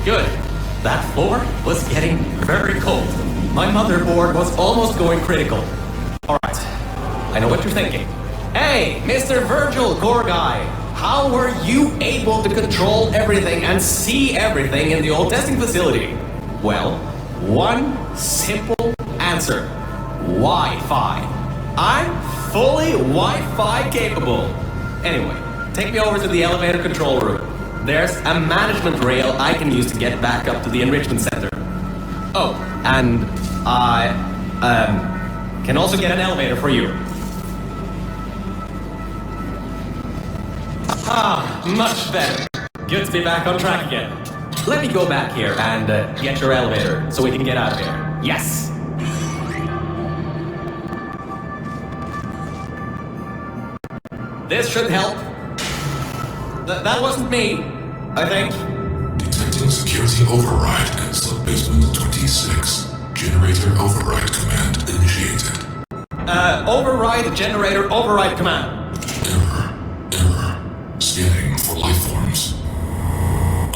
Good. That floor was getting very cold. My motherboard was almost going critical. Alright, I know what you're thinking. Hey, Mr. Virgil Core Guy, how were you able to control everything and see everything in the old testing facility? Well, one simple answer. Wi-Fi. I'm fully Wi-Fi capable. Anyway, take me over to the elevator control room. There's a management rail I can use to get back up to the enrichment center. Oh, and I can also get an elevator for you. Much better. Good to be back on track again. Let me go back here and get your elevator so we can get out of here. Yes. This should help. That wasn't me, I think. Detecting security override at sub-basement 26. Generator override command initiated. Override generator override command. Error. Scanning for life forms.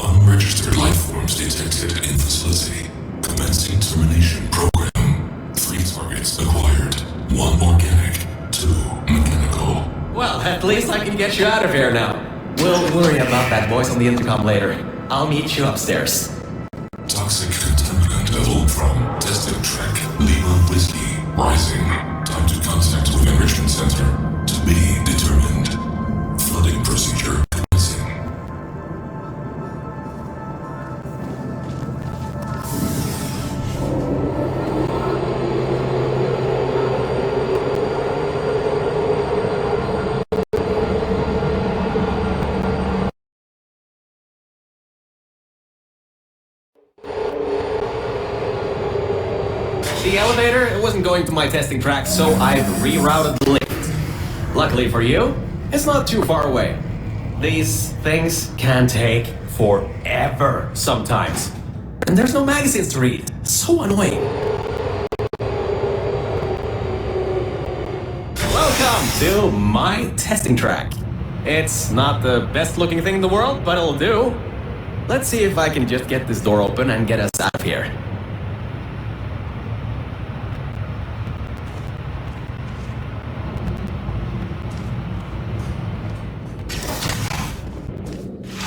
Unregistered life forms detected in facility. Commencing termination program. 3 targets acquired. 1 organic, 2 mechanical. Well, at least I can get you out of here now. We'll worry about that voice on the intercom later. I'll meet you upstairs. Toxic contaminant level from testing track Lima Whiskey rising. Time to contact with enrichment center. To be determined. Flooding procedure commencing. The elevator, it wasn't going to my testing track, so I've rerouted the lift. Luckily for you, it's not too far away. These things can take forever sometimes. And there's no magazines to read. So annoying. Welcome to my testing track. It's not the best looking thing in the world, but it'll do. Let's see if I can just get this door open and get us out of here.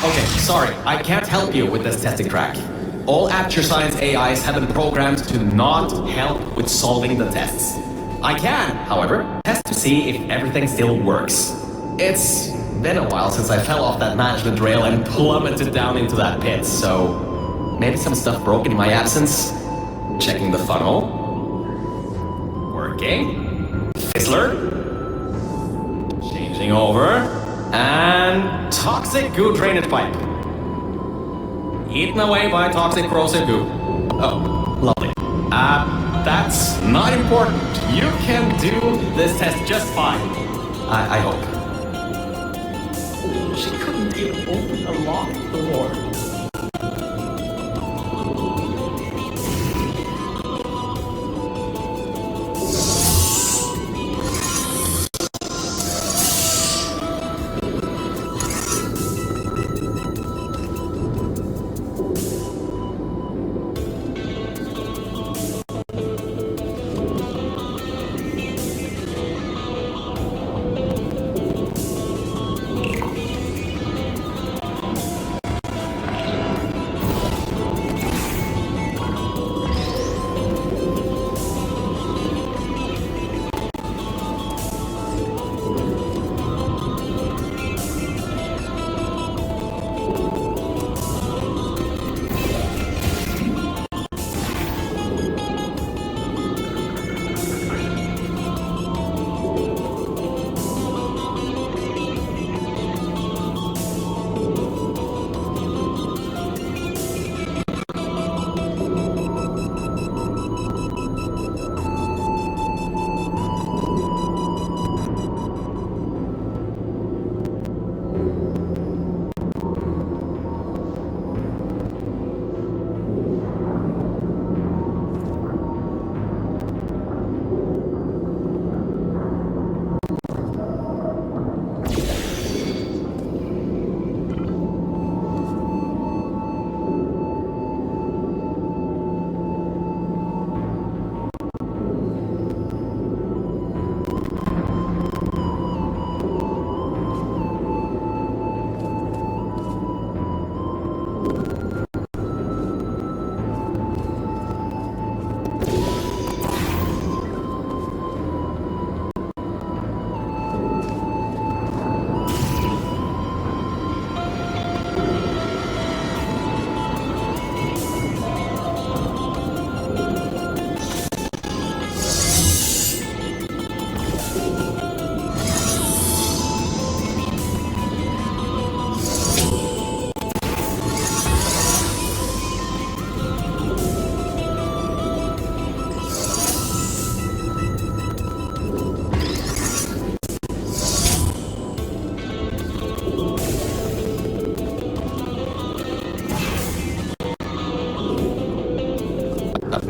Okay, sorry, I can't help you with this testing track. All Aperture Science AIs have been programmed to not help with solving the tests. I can, however, test to see if everything still works. It's been a while since I fell off that management rail and plummeted down into that pit, so maybe some stuff broke in my absence. Checking the funnel. Working. Fizzler. Changing over. And toxic goo drainage pipe. Eaten away by toxic corrosive goo. Oh, lovely. That's not important. You can do this test just fine. I hope. She couldn't even open the locked door.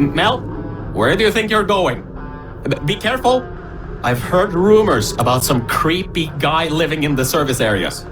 Mel, where do you think you're going? Be careful. I've heard rumors about some creepy guy living in the service areas.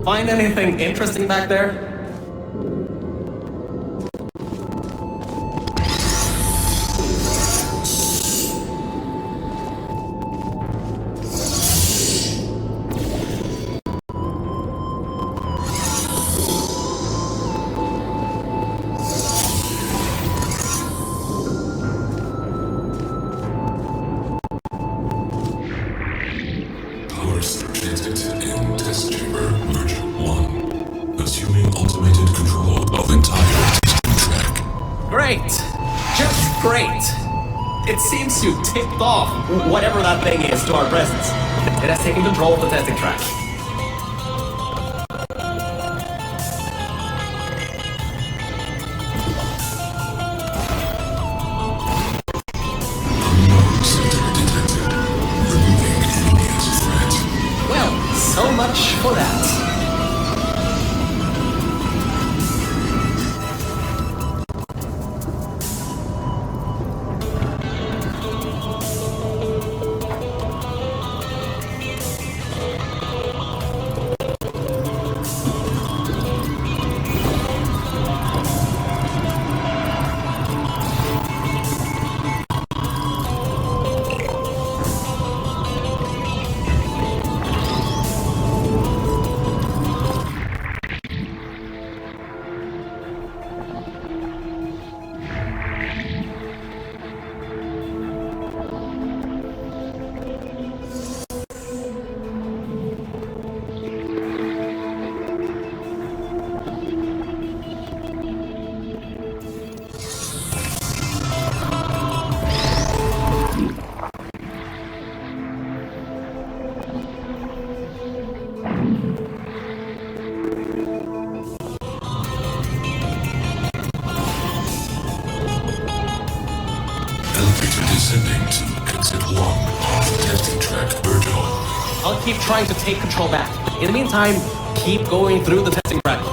Find anything interesting back there? Powers detected in test chamber version 1. Assuming automated control of entire testing track. Great! Just great! It seems you tipped off whatever that thing is to our presence. It has taken control of the testing track. Unknown center detected. Removing immediate threat. Well, so much for that. Elevator descending to exit 1 of testing track Virgil. I'll keep trying to take control back. In the meantime, keep going through the testing track.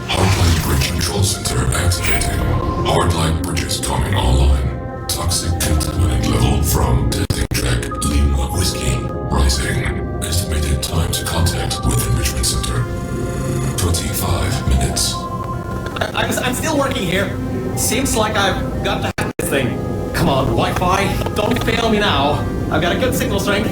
Hardline bridge control center activating. Hardline bridges coming online. Toxic contaminant level from testing track Lima Whiskey rising. Estimated time to contact with enrichment center 25 minutes. I'm still working here. Seems like I've got to hack this thing. Come on, Wi-Fi, don't fail me now. I've got a good signal strength.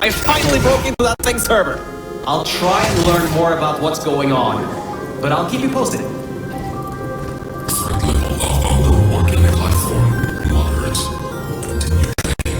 I finally broke into that thing server. I'll try and learn more about what's going on, but I'll keep you posted. Threat level of our working platform moderate. Continue checking.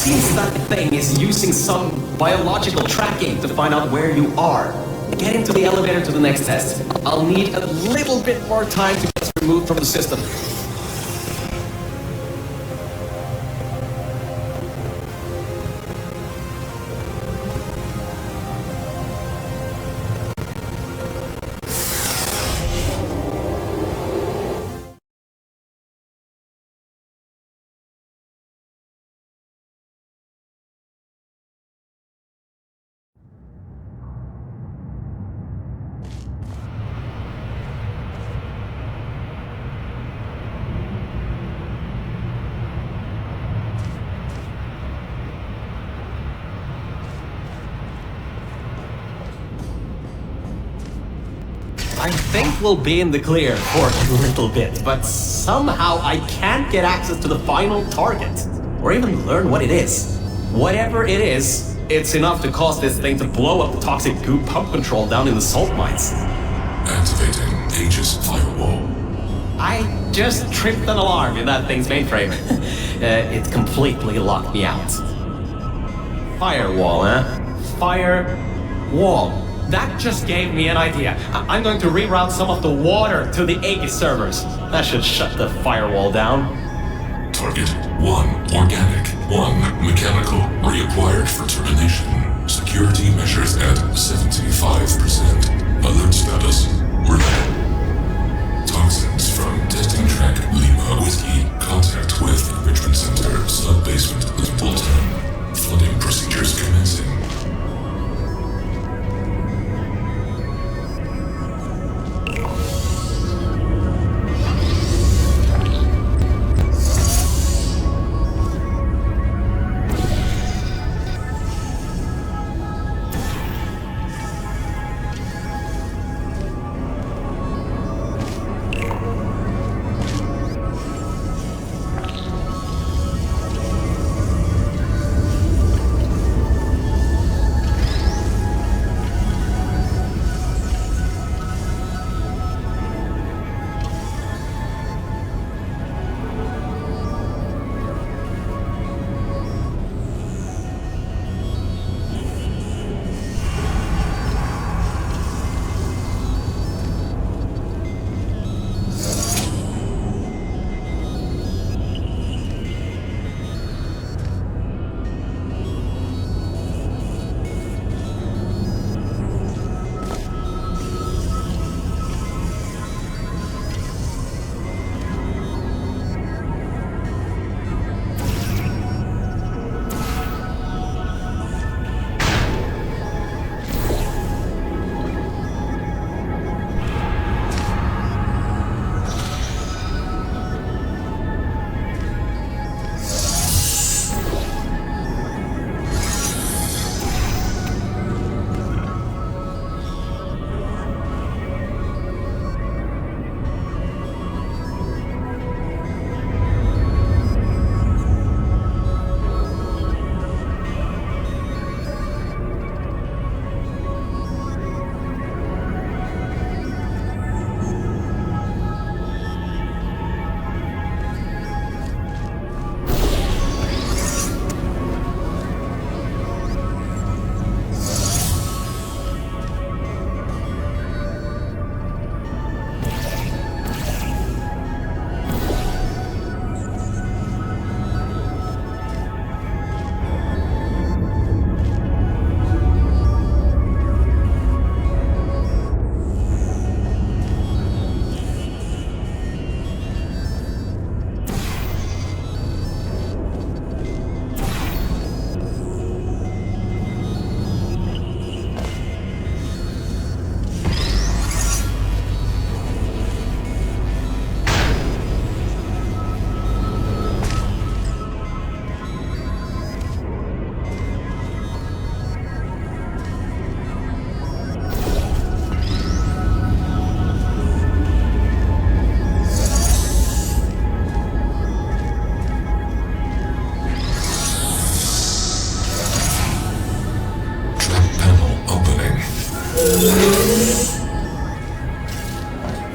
Seems that thing is using some biological tracking to find out where you are. Get into the elevator to the next test. I'll need a little bit more time to get removed from the system. think we'll be in the clear for a little bit, but somehow I can't get access to the final target, or even learn what it is. Whatever it is, it's enough to cause this thing to blow up the toxic goo pump control down in the salt mines. Activating Aegis firewall. I just tripped an alarm in that thing's mainframe. It completely locked me out. Firewall, huh? Firewall. That just gave me an idea. I'm going to reroute some of the water to the Aegis servers. That should shut the firewall down. Target 1 organic, 1 mechanical, reacquired for termination. Security measures at 75%. Alert status, red. Toxins from testing track Lima Whiskey. Contact with enrichment center, sub-basement, Bolton. Flooding procedures commencing.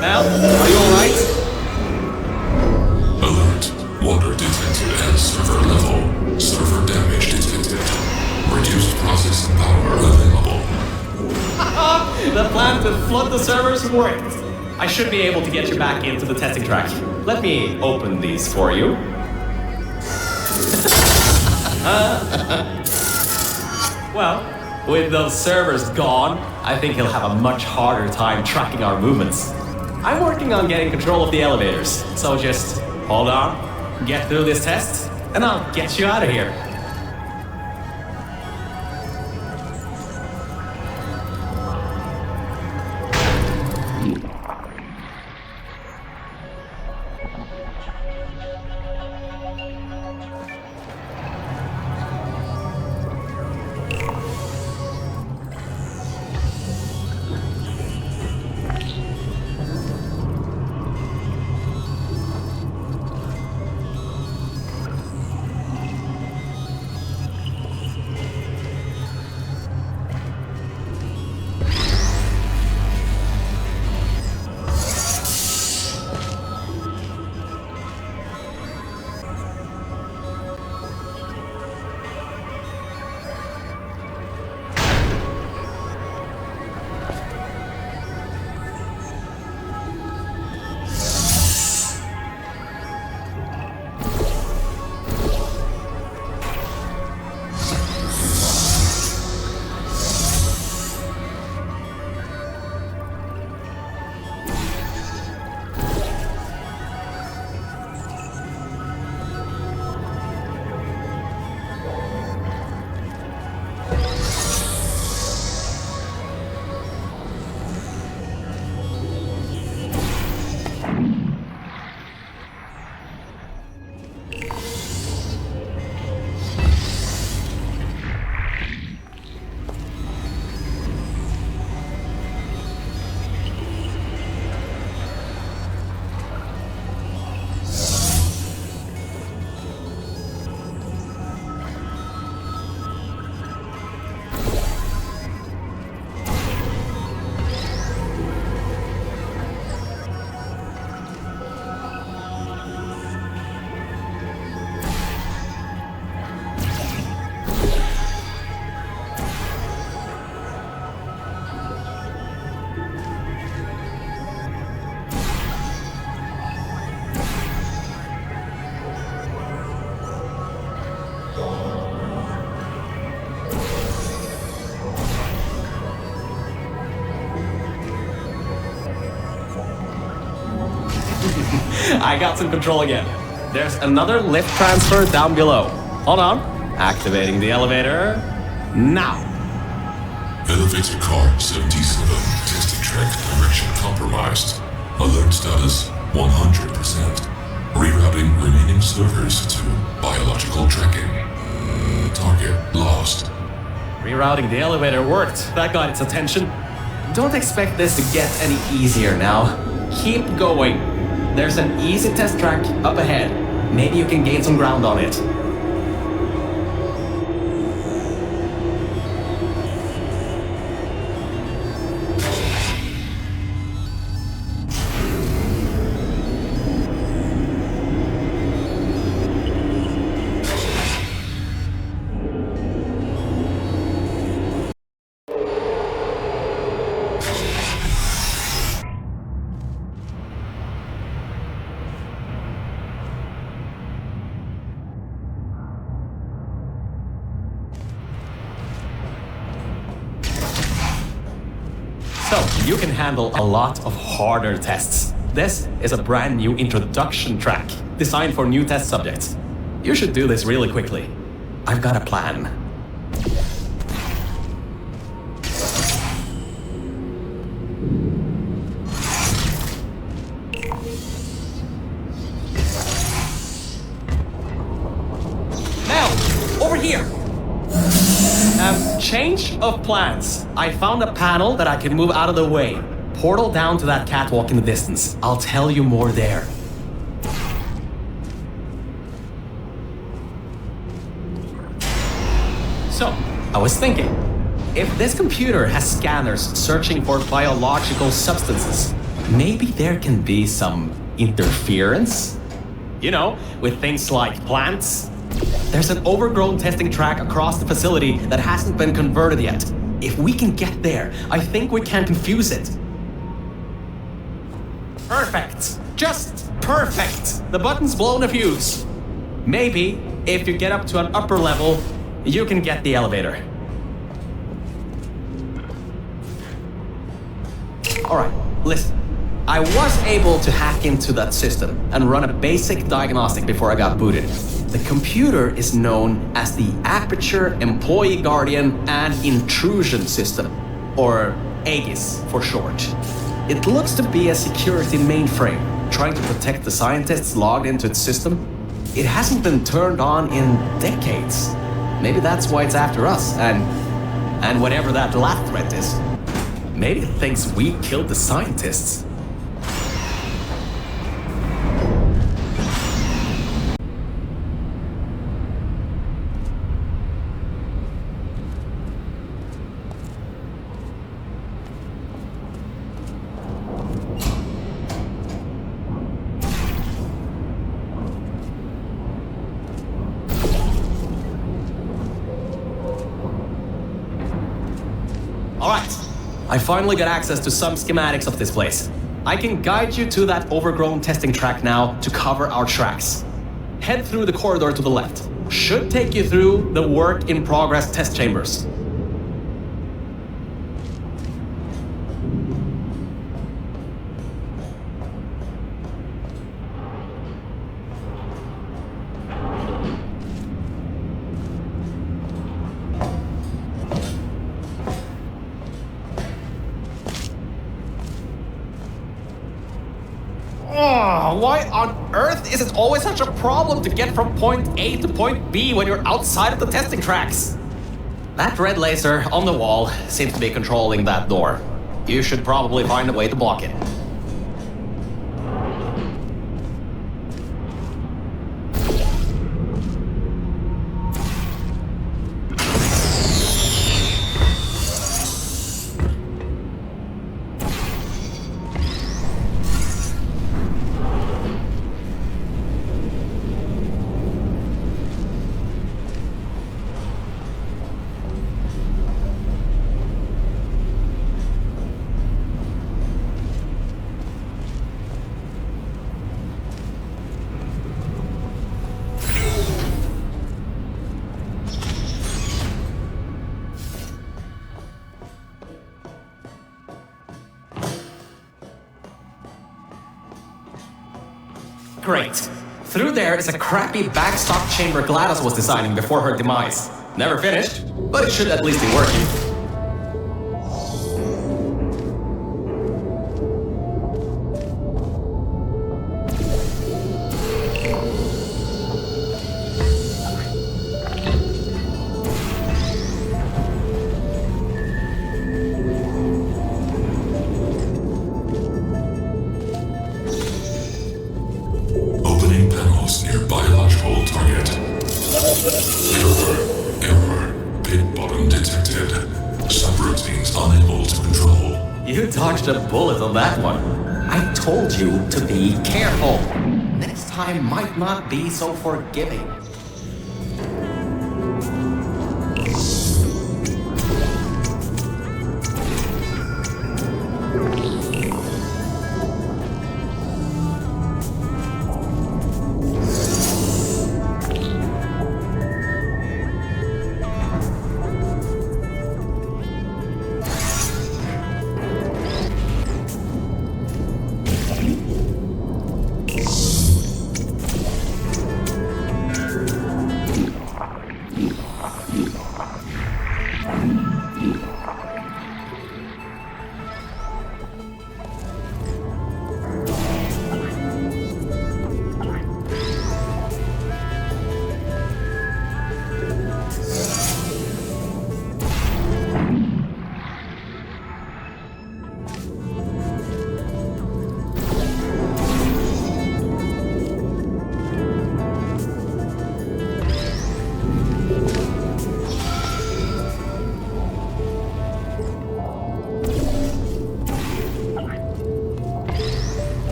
Mel, are you alright? Alert. Water detected at server level. Server damage detected. Reduced processing power available. The plan to flood the servers worked. I should be able to get you back into the testing track. Let me open these for you. Well, with those servers gone, I think he'll have a much harder time tracking our movements. I'm working on getting control of the elevators, so just hold on, get through this test, and I'll get you out of here. I got some control again. There's another lift transfer down below. Hold on. Activating the elevator. Now. Elevator car 77. Testing track direction compromised. Alert status 100%. Rerouting remaining servers to biological tracking. Target lost. Rerouting the elevator worked. That got its attention. Don't expect this to get any easier now. Keep going. There's an easy test track up ahead. Maybe you can gain some ground on it. So, you can handle a lot of harder tests. This is a brand new introduction track, designed for new test subjects. You should do this really quickly. I've got a plan. Now, over here! Change of plans. I found a panel that I can move out of the way. Portal down to that catwalk in the distance. I'll tell you more there. So, I was thinking, if this computer has scanners searching for biological substances, maybe there can be some interference? You know, with things like plants. There's an overgrown testing track across the facility that hasn't been converted yet. If we can get there, I think we can confuse it. Perfect! Just perfect! The button's blown a fuse. Maybe, if you get up to an upper level, you can get the elevator. Alright, listen. I was able to hack into that system and run a basic diagnostic before I got booted. The computer is known as the Aperture Employee Guardian and Intrusion System, or AGIS for short. It looks to be a security mainframe, trying to protect the scientists logged into its system. It hasn't been turned on in decades. Maybe that's why it's after us, and whatever that last threat is. Maybe it thinks we killed the scientists. I finally got access to some schematics of this place. I can guide you to that overgrown testing track now to cover our tracks. Head through the corridor to the left. Should take you through the work-in-progress test chambers. Why on earth is it always such a problem to get from point A to point B when you're outside of the testing tracks? That red laser on the wall seems to be controlling that door. You should probably find a way to block it. Great. Through there is a crappy backstop chamber Gladys was designing before her demise. Never finished, but it should at least be working. Opening panels near biological target. Error. Pit bottom detected. Subroutines unable to control. You dodged a bullet on that one. I told you to be careful. Next time might not be so forgiving.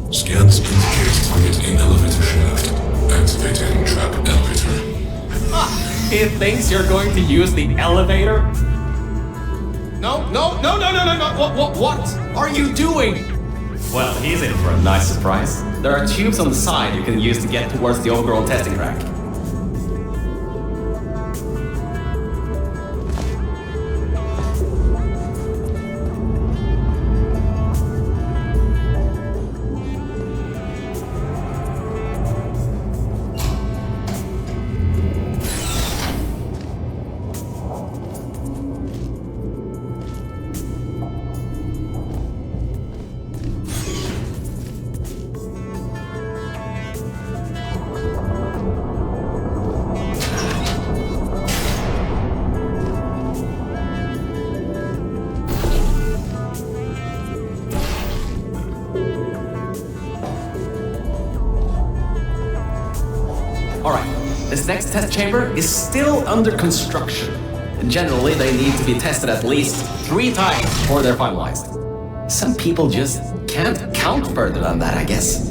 Scans indicate target in elevator shaft. Activating trap elevator. He thinks you're going to use the elevator? No. What are you doing? Well, he's in for a nice surprise. There are tubes on the side you can use to get towards the overall testing track. Alright, this next test chamber is still under construction. Generally, they need to be tested at least 3 times before they're finalized. Some people just can't count further than that, I guess.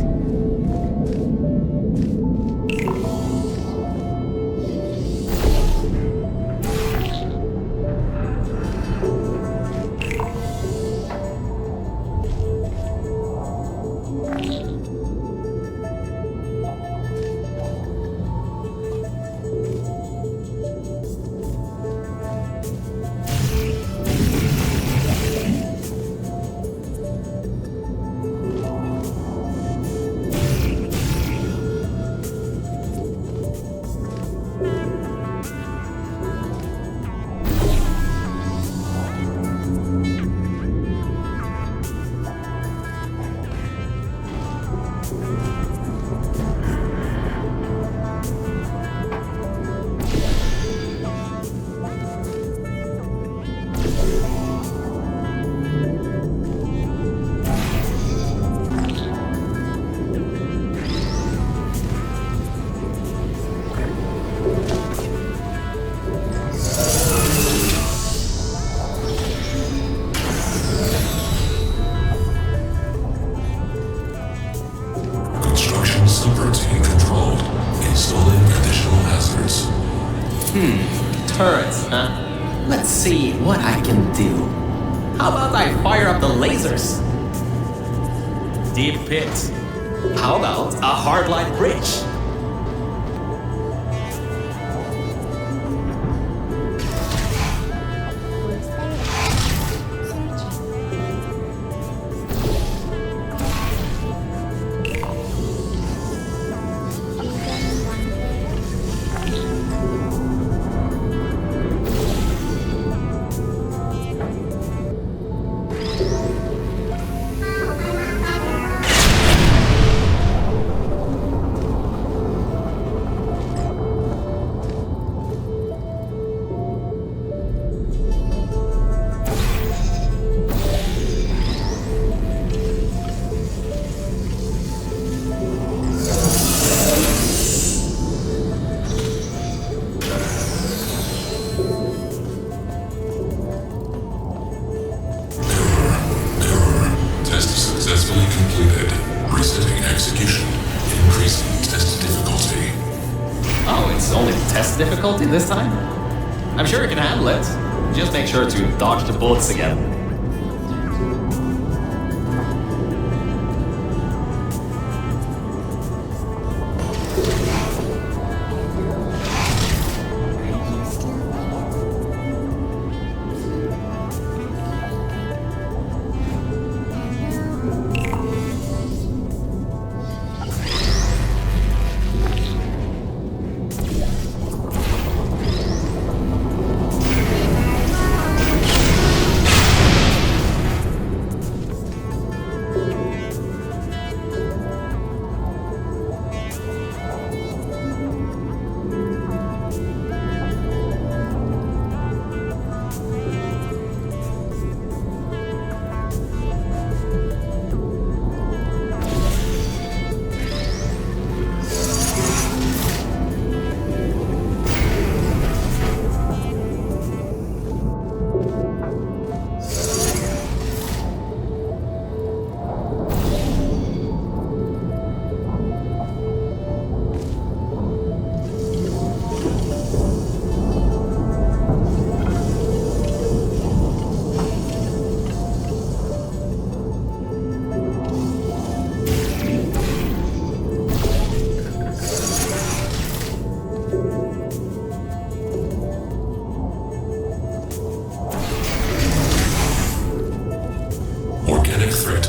installing additional hazards. Turrets, huh? Let's see what I can do. How about I fire up the lasers? Deep pit. How about a hardline bridge? Difficulty this time? I'm sure you can handle it. Just make sure to dodge the bullets again.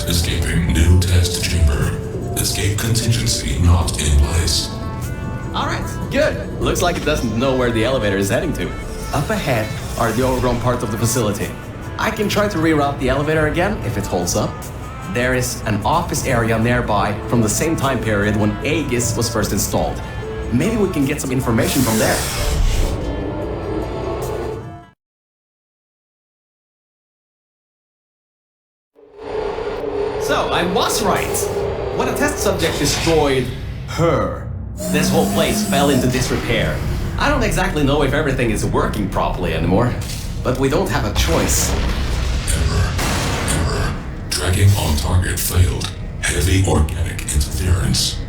Escaping new test chamber. Escape contingency not in place. Alright, good. Looks like it doesn't know where the elevator is heading to. Up ahead are the overgrown parts of the facility. I can try to reroute the elevator again if it holds up. There is an office area nearby from the same time period when Aegis was first installed. Maybe we can get some information from there. So, I was right. When a test subject destroyed her, this whole place fell into disrepair. I don't exactly know if everything is working properly anymore, but we don't have a choice. Error. Tracking on target failed. Heavy organic interference.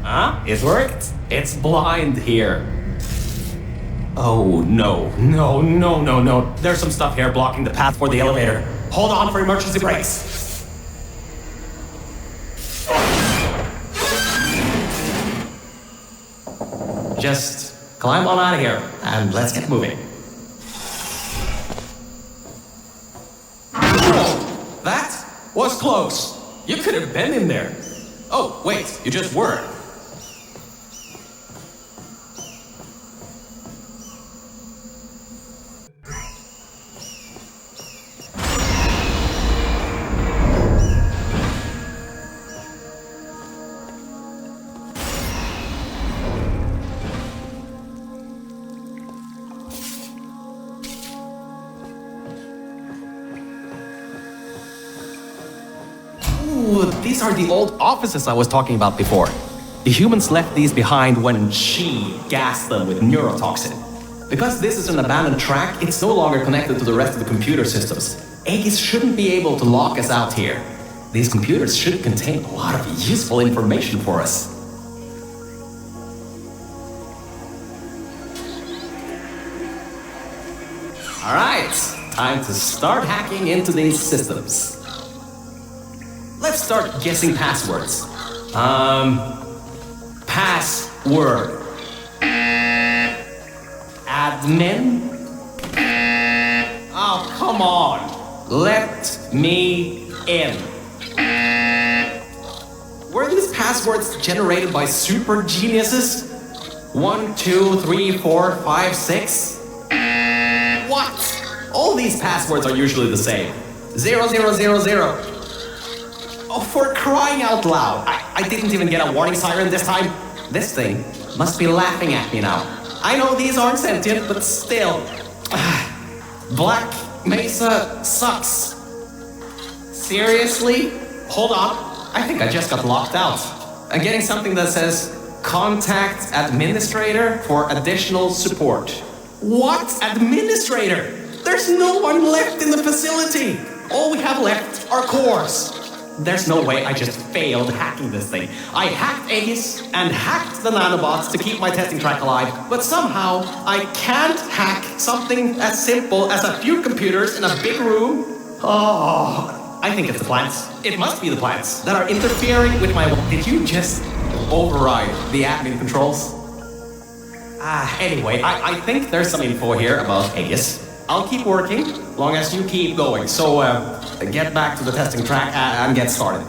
Huh? It worked? It's blind here. Oh, no. There's some stuff here blocking the path for the elevator. Hold on for emergency brakes. Just climb on out of here, and let's get moving. Whoa, that was close. You could have been in there. Oh, wait, you just were. These are the old offices I was talking about before. The humans left these behind when she gassed them with neurotoxin. Because this is an abandoned track, it's no longer connected to the rest of the computer systems. Aegis shouldn't be able to lock us out here. These computers should contain a lot of useful information for us. Alright, time to start hacking into these systems. Let's start guessing passwords. Password. Admin? Oh, come on. Let me in. Were these passwords generated by super geniuses? 1, 2, 3, 4, 5, 6? What? All these passwords are usually the same. 0, 0, 0, 0. Oh, for crying out loud. I didn't even get a warning siren this time. This thing must be laughing at me now. I know these aren't sentient, but still. Black Mesa sucks. Seriously? Hold on. I think I just got locked out. I'm getting something that says contact administrator for additional support. What? Administrator? There's no one left in the facility. All we have left are cores. There's no way I just failed hacking this thing. I hacked Aegis and hacked the nanobots to keep my testing track alive, but somehow I can't hack something as simple as a few computers in a big room. Oh, I think it's the plants. It must be the plants that are interfering with my... Did you just override the admin controls? Anyway, I think there's some info here about Aegis. I'll keep working, long as you keep going. So, get back to the testing track and get started.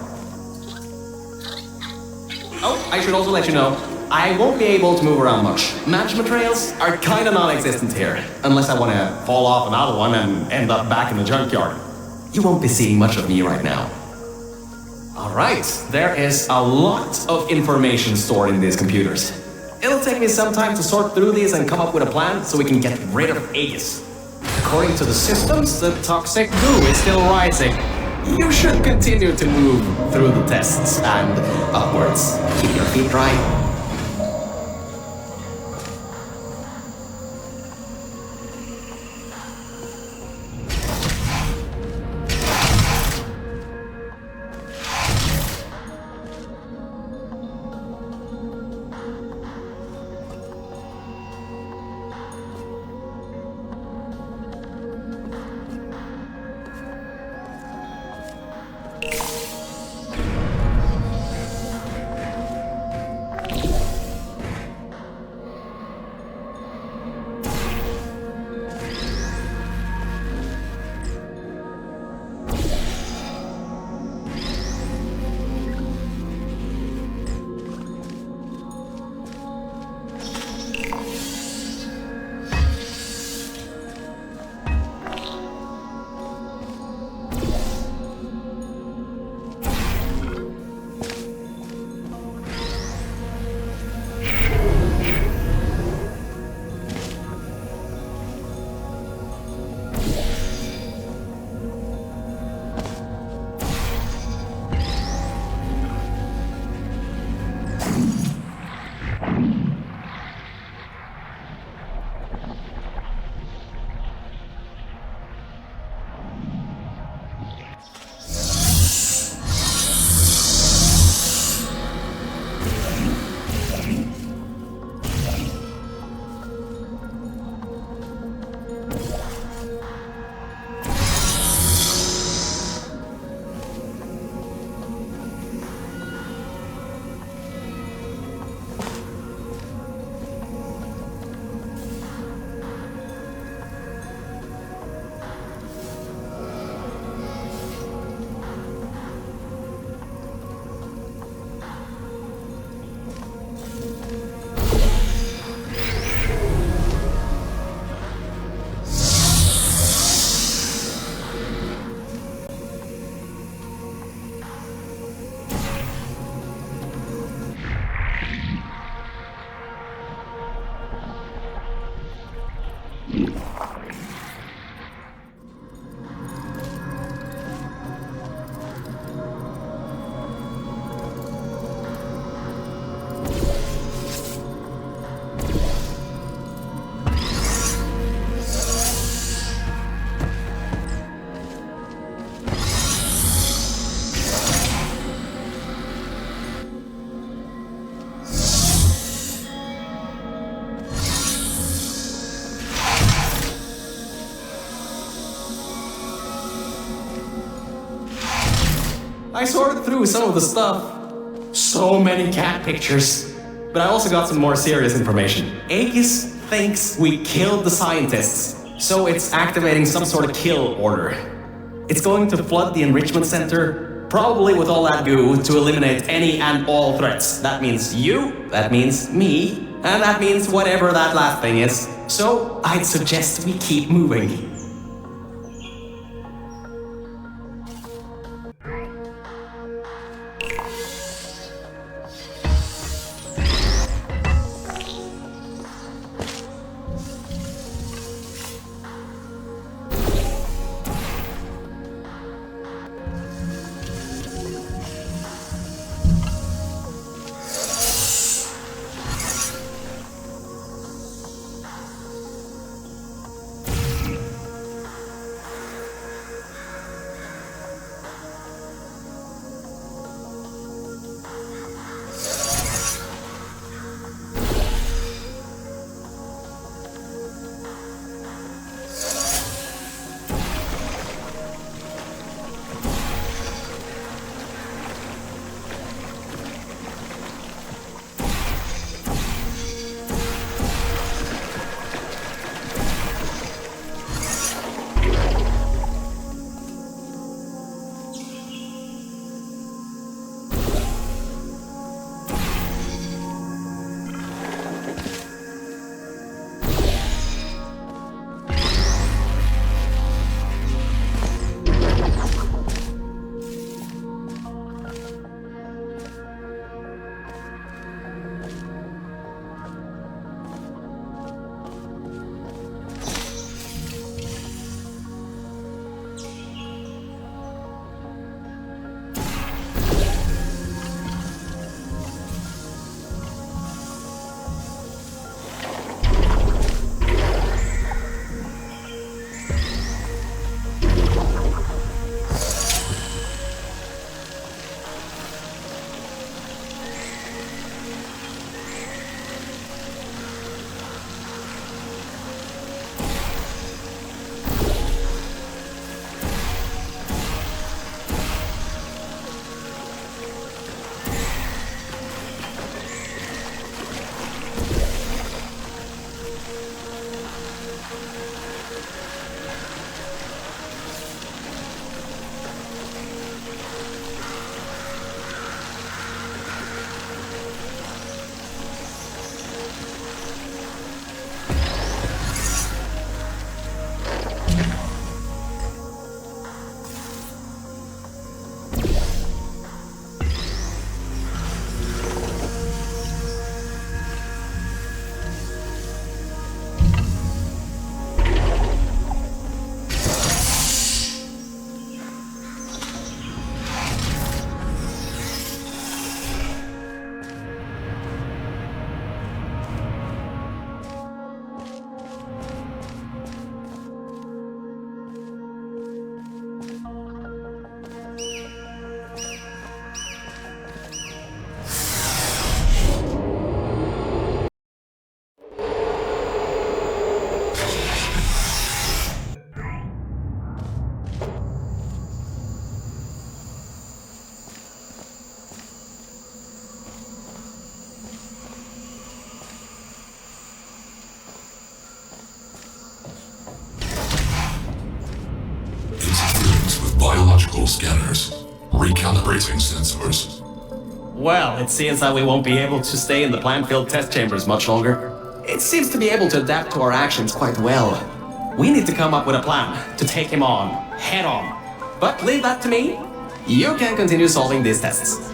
Oh, I should also let you know, I won't be able to move around much. Management trails are kinda non-existent here, unless I want to fall off another one and end up back in the junkyard. You won't be seeing much of me right now. Alright, there is a lot of information stored in these computers. It'll take me some time to sort through these and come up with a plan so we can get rid of Aegis. According to the systems, the toxic goo is still rising. You should continue to move through the tests and upwards. Keep your feet dry. I sorted through some of the stuff. So many cat pictures. But I also got some more serious information. Aegis thinks we killed the scientists, so it's activating some sort of kill order. It's going to flood the enrichment center, probably with all that goo, to eliminate any and all threats. That means you, that means me, and that means whatever that last thing is. So I'd suggest we keep moving. biological scanners, recalibrating sensors. Well, it seems that we won't be able to stay in the plant-filled test chambers much longer. It seems to be able to adapt to our actions quite well. We need to come up with a plan to take him on, head on. But leave that to me. You can continue solving these tests.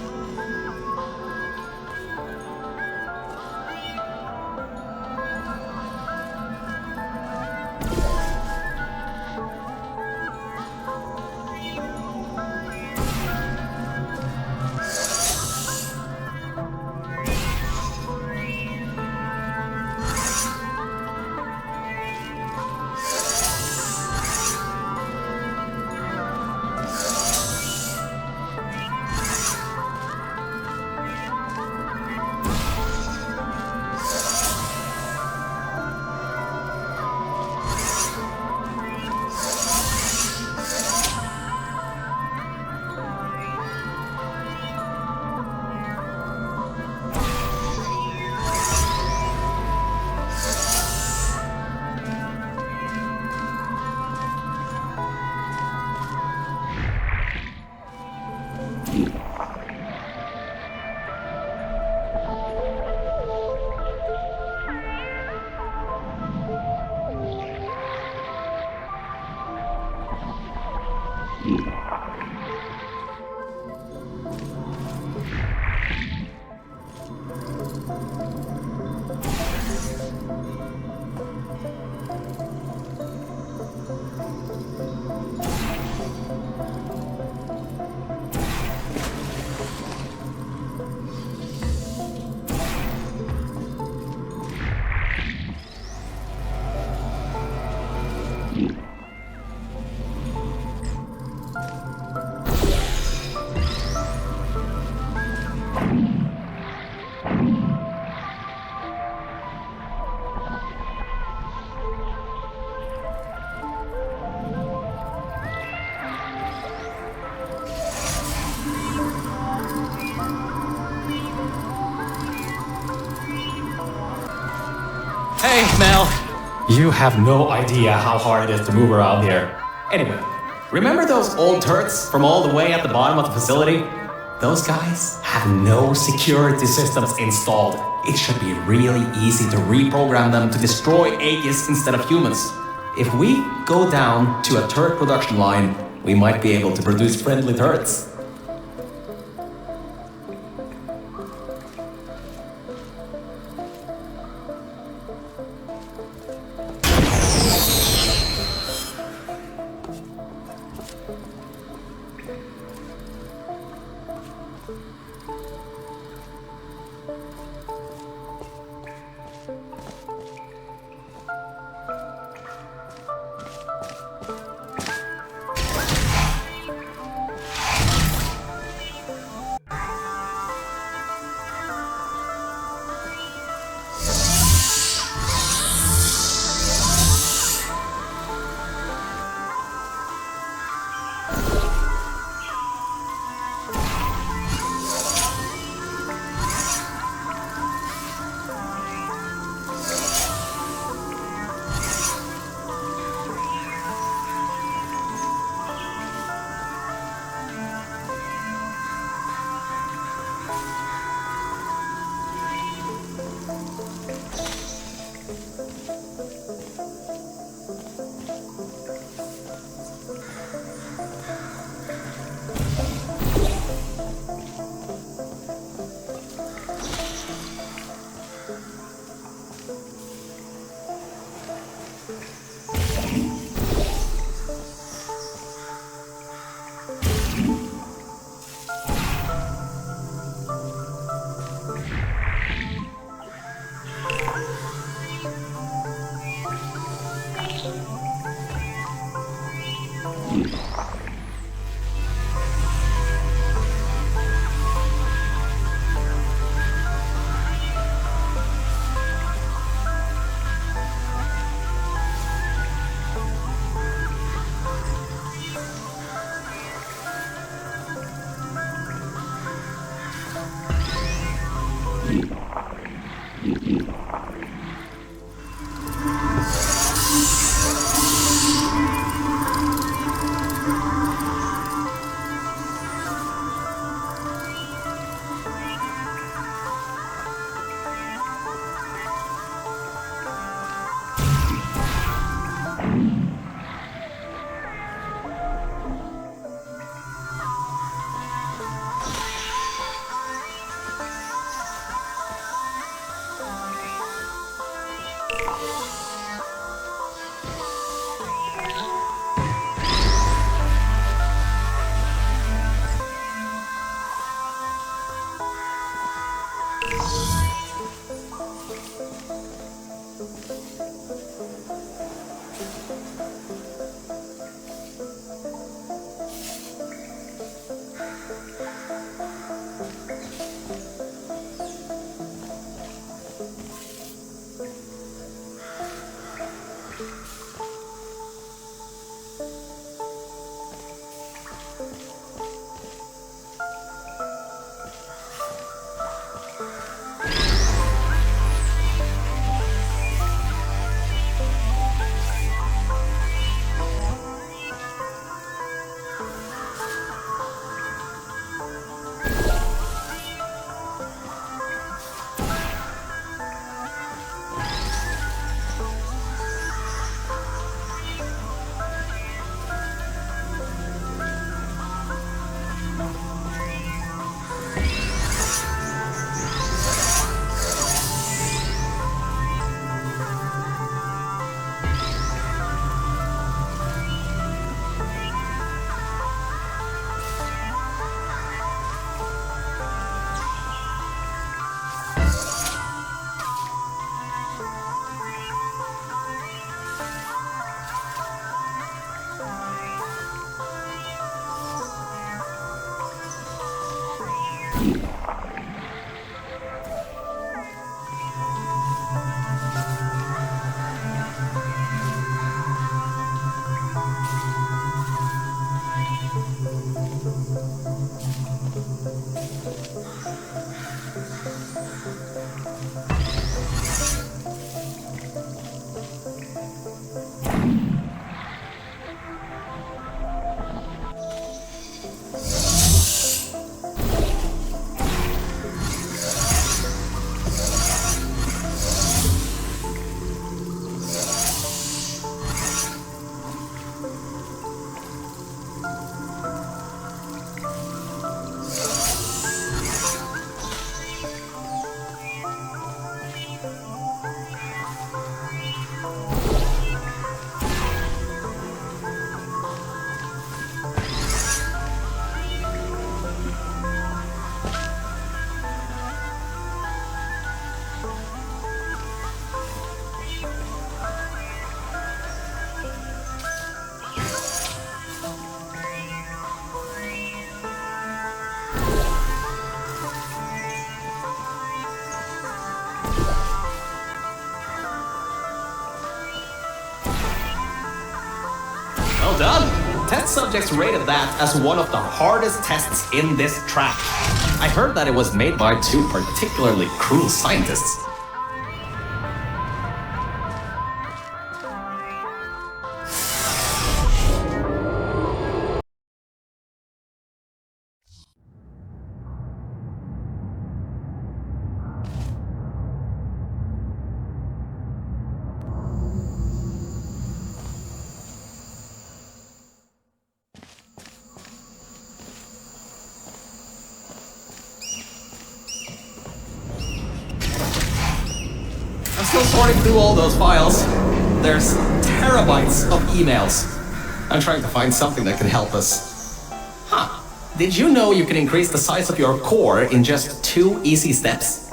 Hey, Mel. You have no idea how hard it is to move around here. Anyway, remember those old turrets from all the way at the bottom of the facility? Those guys have no security systems installed. It should be really easy to reprogram them to destroy Aegis instead of humans. If we go down to a turret production line, we might be able to produce friendly turrets. test subjects rated that as one of the hardest tests in this track. I heard that it was made by two particularly cruel scientists. Still sorting through all those files. There's terabytes of emails. I'm trying to find something that can help us. Huh. Did you know you can increase the size of your core in just 2 easy steps?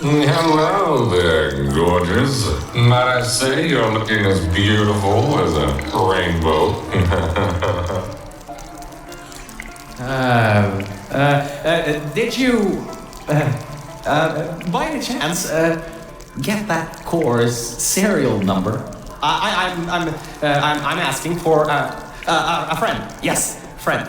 Hello there, gorgeous. Might I say you're looking as beautiful as a rainbow. Did you, by any chance, get that core's serial number? I'm asking for a friend. Yes, friend.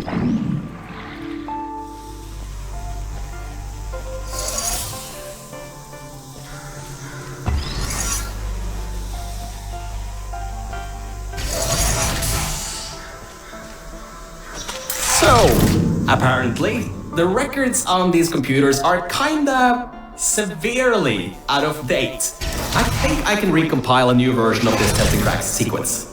So, apparently, the records on these computers are kinda severely out of date. I think I can recompile a new version of this testing tracks sequence.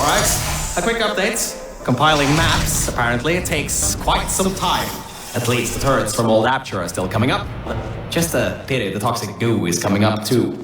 Alright, a quick update. Compiling maps, apparently, it takes quite some time. At least the turrets from Old Rapture are still coming up. Just a pity the toxic goo is coming up too.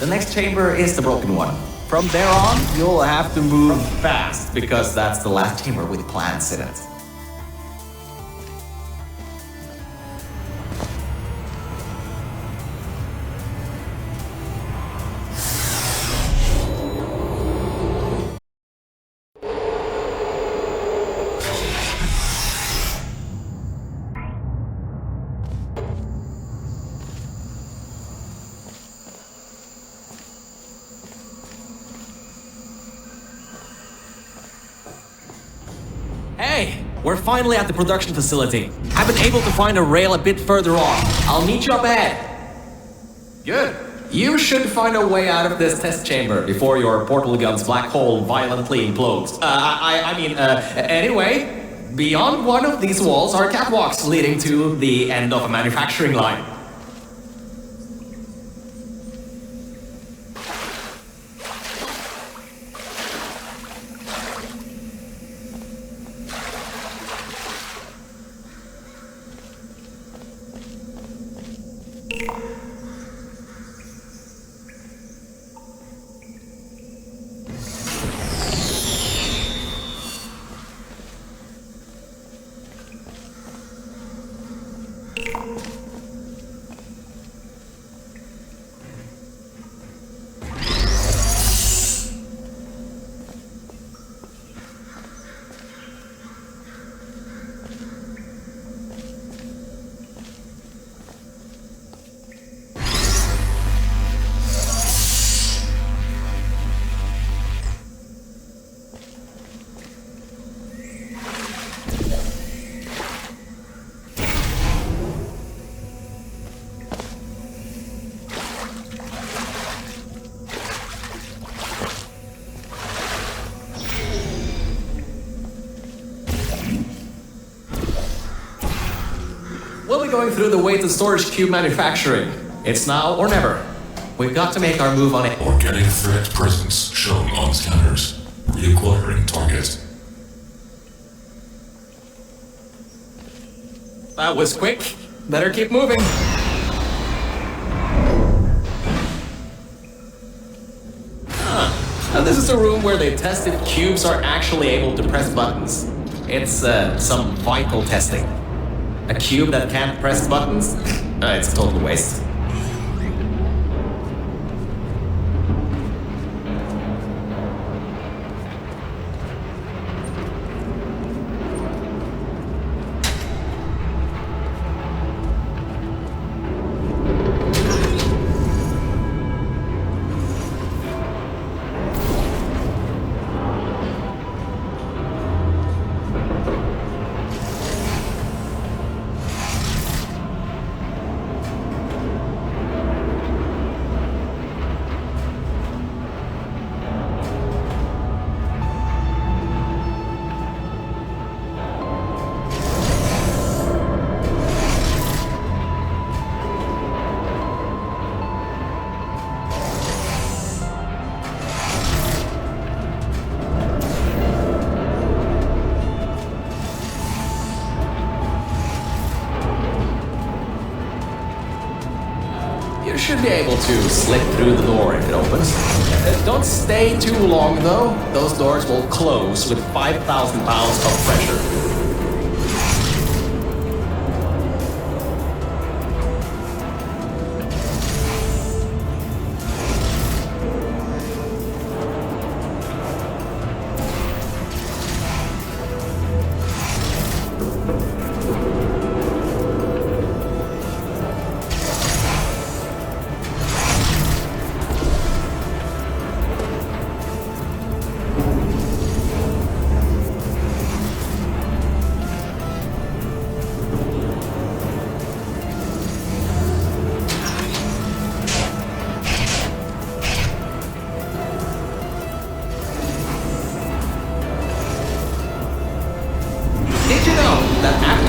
The next chamber is the broken one. From there on, you'll have to move fast, because that's the last chamber with plants in it. Hey, we're finally at the production facility. I've been able to find a rail a bit further on. I'll meet you up ahead. Good. You should find a way out of this test chamber before your portal gun's black hole violently implodes. Anyway, beyond one of these walls are catwalks leading to the end of a manufacturing line. We'll be going through the weighted storage cube manufacturing. It's now or never. We've got to make our move on it. Organic threat presence shown on scanners. Reacquiring target. That was quick. Better keep moving. Now this is a room where they test if cubes are actually able to press buttons. It's some vital testing. A cube that can't press buttons? It's a total waste. You should be able to slip through the door if it opens. Don't stay too long though. Those doors will close with 5,000 pounds of pressure.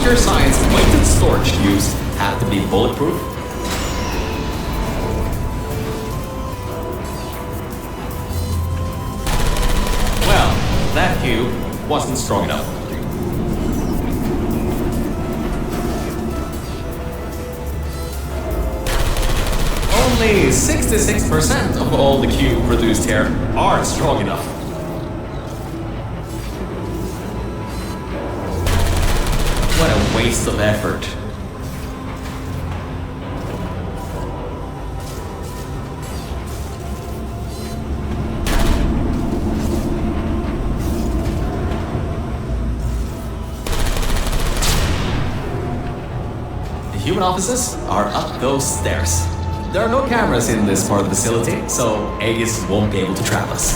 Science weighted storage cubes have to be bulletproof? Well, that cube wasn't strong enough. Only 60 66% of all the cube produced here are strong enough. What a waste of effort. The human offices are up those stairs. There are no cameras in this part of the facility, so Aegis won't be able to trap us.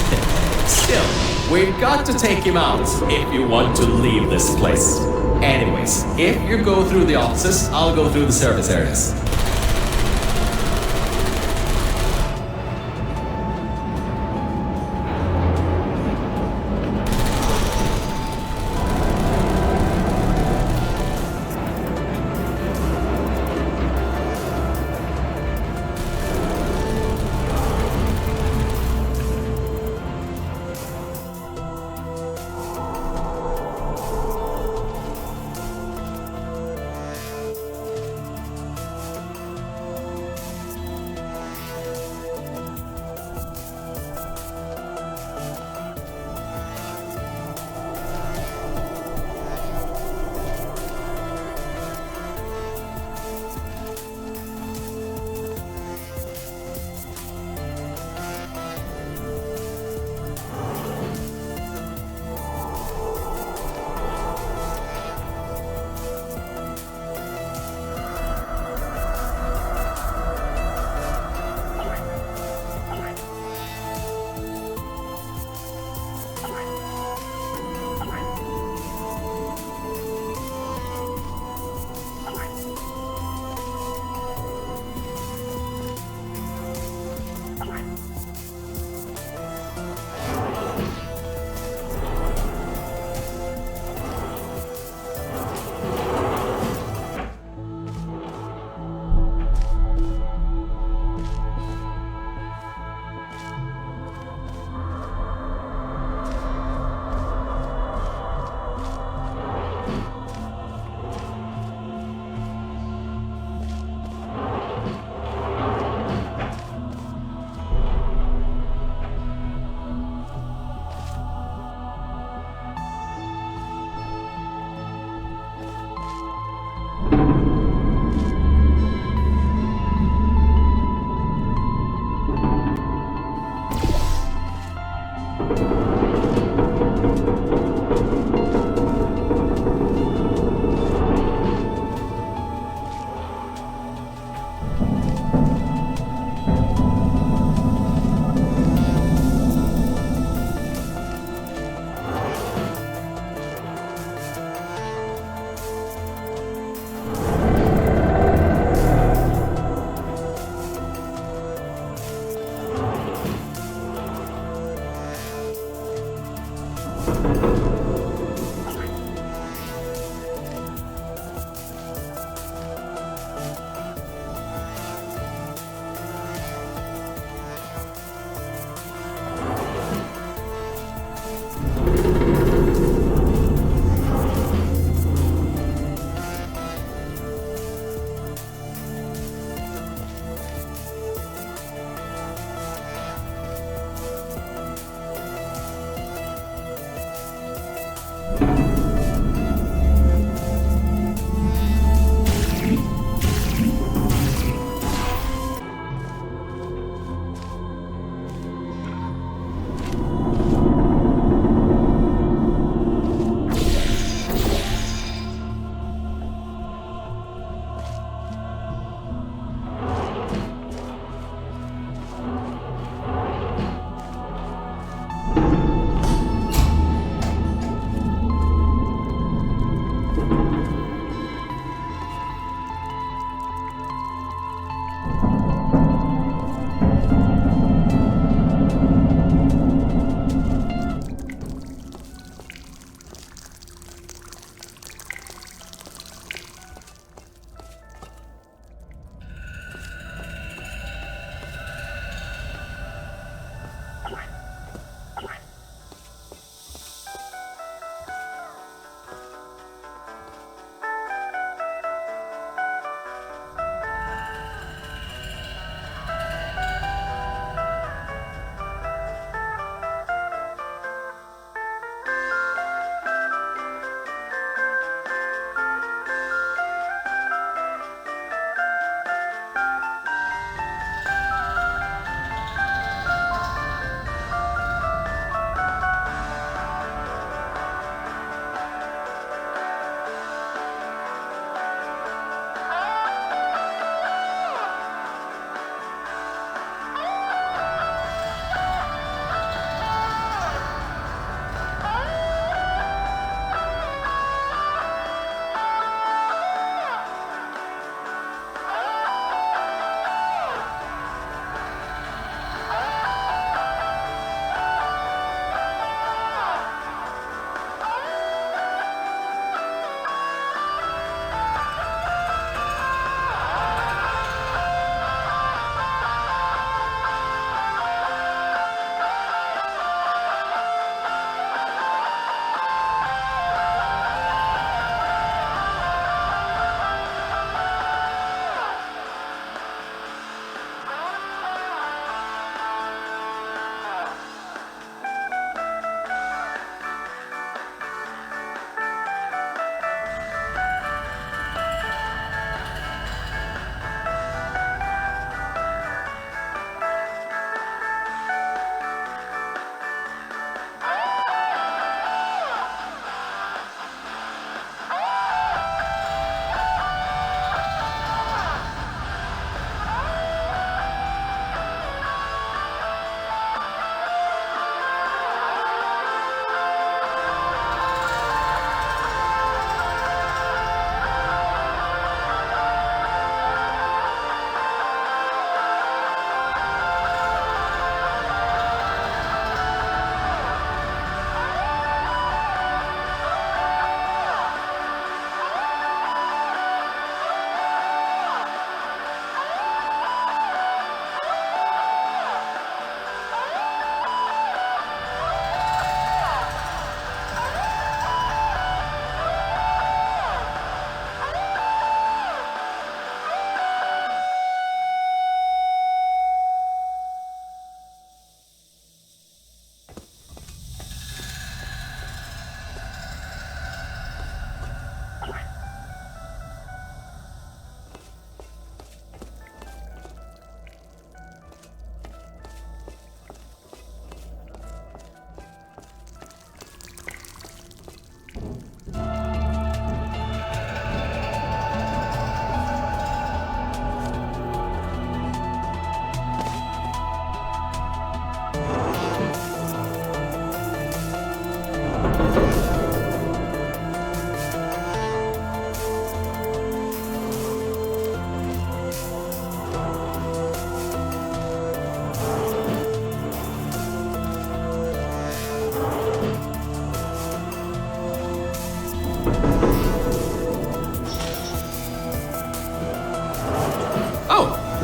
Still, we've got to take him out if you want to leave this place. Anyways, if you go through the offices, I'll go through the service areas.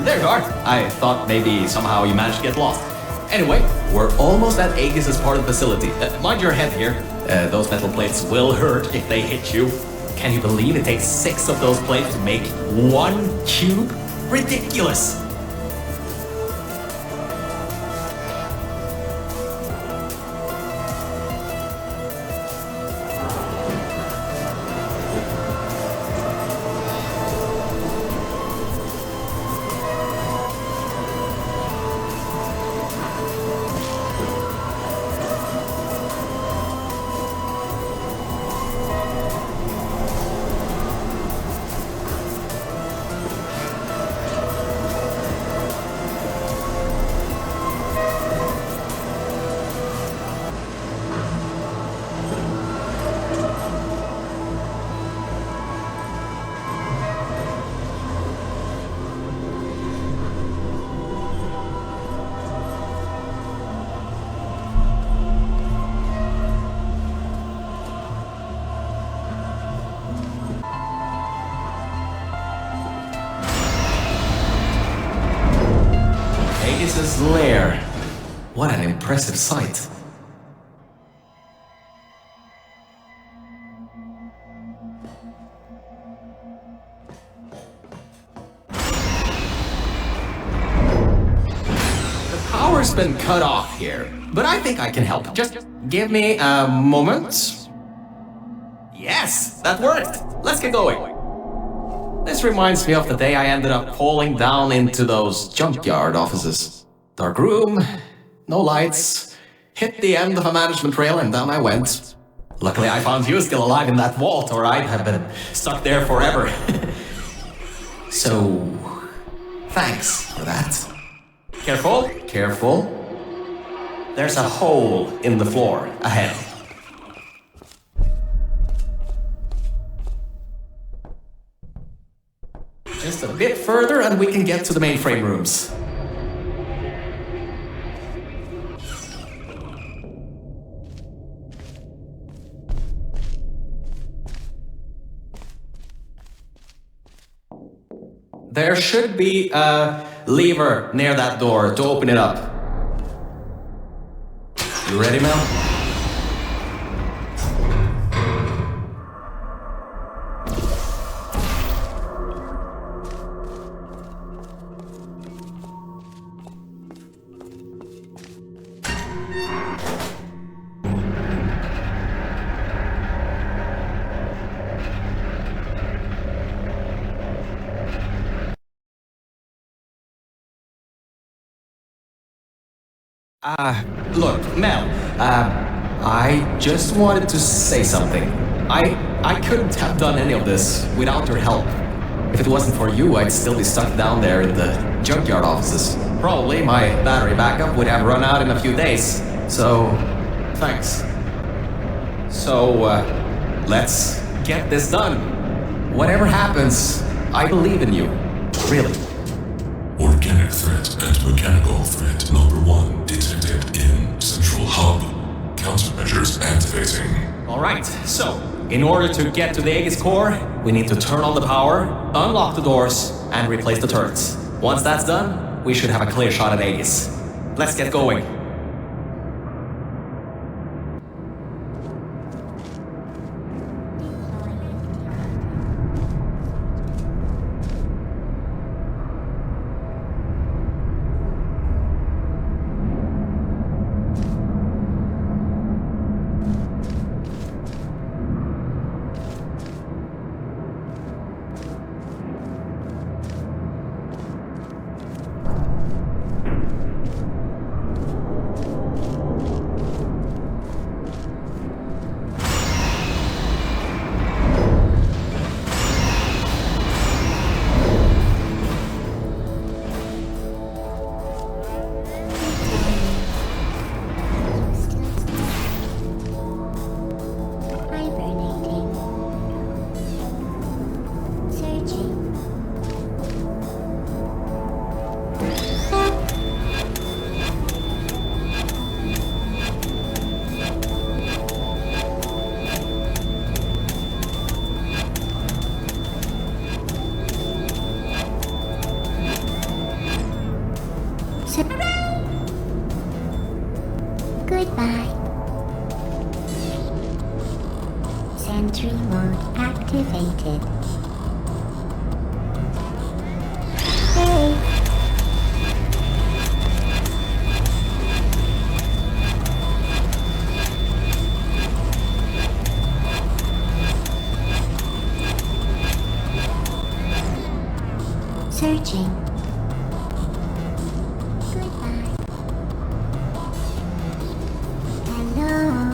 there you are. I thought maybe somehow you managed to get lost. Anyway, we're almost at Aegis' part of the facility. Mind your head here. Those metal plates will hurt if they hit you. Can you believe it takes 6 of those plates to make 1 cube? Ridiculous! Aegis' lair. What an impressive sight. The power's been cut off here, but I think I can help. Just give me a moment. Yes, that worked. Let's get going. This reminds me of the day I ended up falling down into those junkyard offices. Dark room, no lights, hit the end of a management rail and down I went. Luckily I found you still alive in that vault or I'd have been stuck there forever. So, thanks for that. Careful, careful. There's a hole in the floor ahead. Just a bit further and we can get to the mainframe rooms. There should be a lever near that door to open it up. You ready, Mel? Look, Mel, I just wanted to say something. I couldn't have done any of this without your help. If it wasn't for you, I'd still be stuck down there in the junkyard offices. Probably my battery backup would have run out in a few days. So, thanks. So, let's get this done. Whatever happens, I believe in you. Really. Organic threat and mechanical threat number 1 detected in Central Hub. Countermeasures activating. Alright, so, in order to get to the Aegis core, we need to turn on the power, unlock the doors, and replace the turrets. Once that's done, we should have a clear shot at Aegis. Let's get going. Goodbye. Sentry mode activated. Hey. Searching. Goodbye. Hello.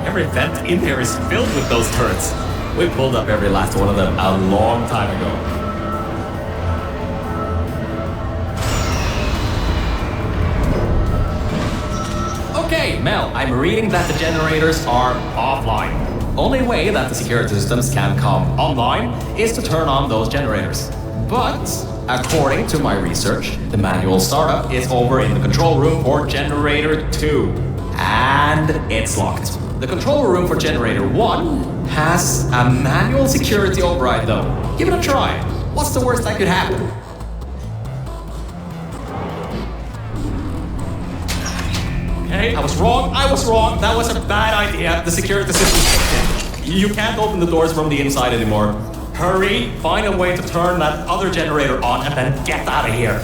Every vent in here is filled with those turrets. We pulled up every last one of them a long time ago. Okay, Mel, I'm reading that the generators are offline. Only way that the security systems can come online is to turn on those generators. But, according to my research, the manual startup is over in the control room for generator 2. And it's locked. The control room for generator 1 has a manual security override though. Give it a try. What's the worst that could happen? Okay, I was wrong. That was a bad idea. The security system kicked in. You can't open the doors from the inside anymore. Hurry, find a way to turn that other generator on and then get out of here.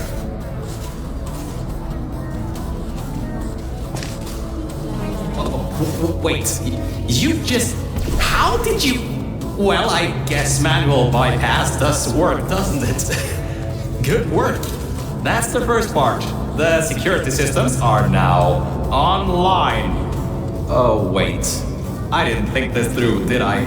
Wait, you just... How did you... Well, I guess manual bypass does work, doesn't it? Good work. That's the first part. The security systems are now online. Oh, wait. I didn't think this through, did I?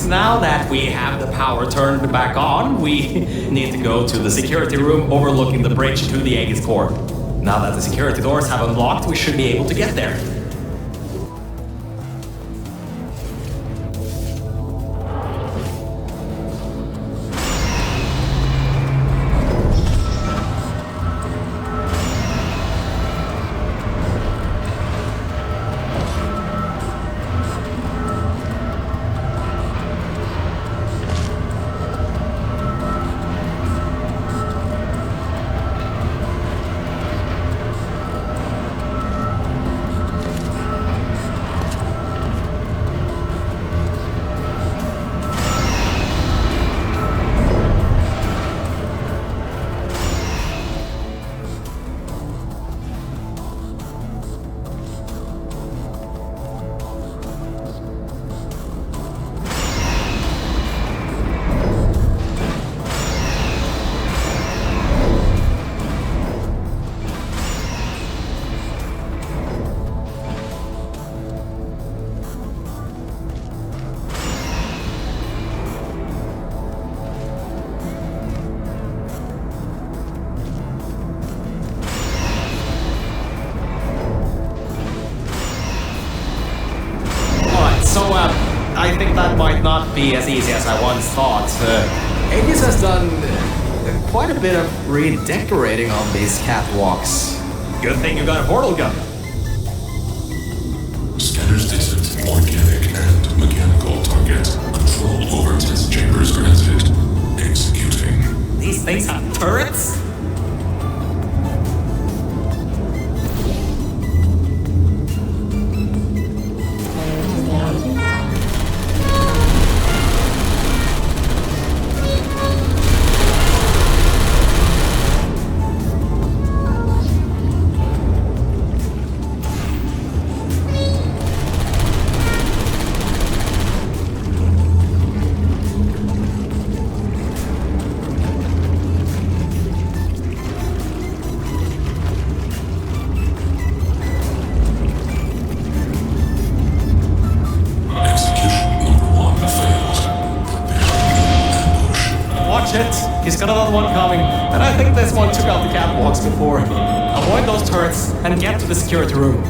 Now that we have the power turned back on, we need to go to the security room overlooking the bridge to the Aegis core. Now that the security doors have unlocked, we should be able to get there. I think that might not be as easy as I once thought. Aegis has done quite a bit of redecorating on these catwalks. Good thing you got a portal gun. Scanners detect organic and mechanical targets. Control over test chambers granted. Executing. These things have turrets? He's got another one coming, and I think this one took out the catwalks before. Avoid those turrets and get to the security room.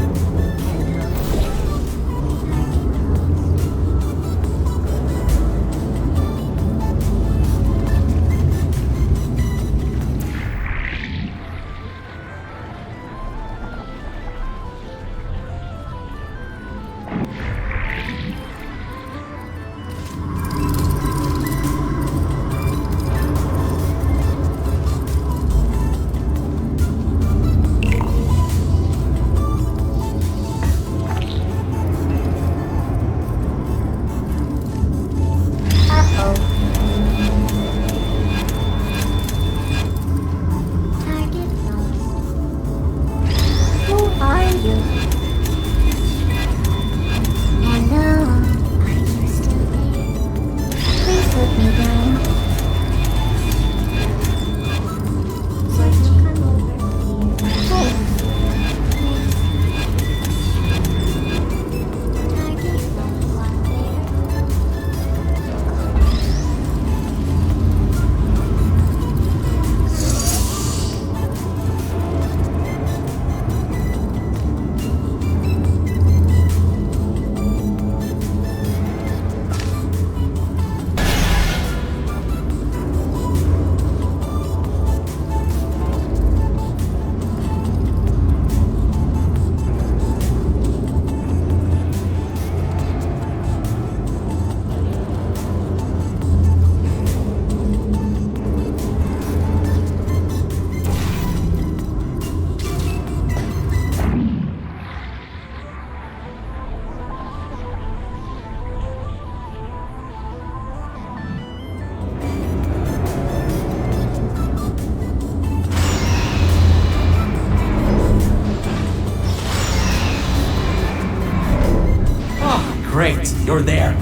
Great, you're there.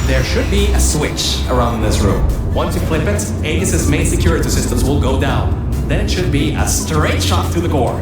There should be a switch around this room. Once you flip it, Aegis' main security systems will go down. Then it should be a straight shot to the core.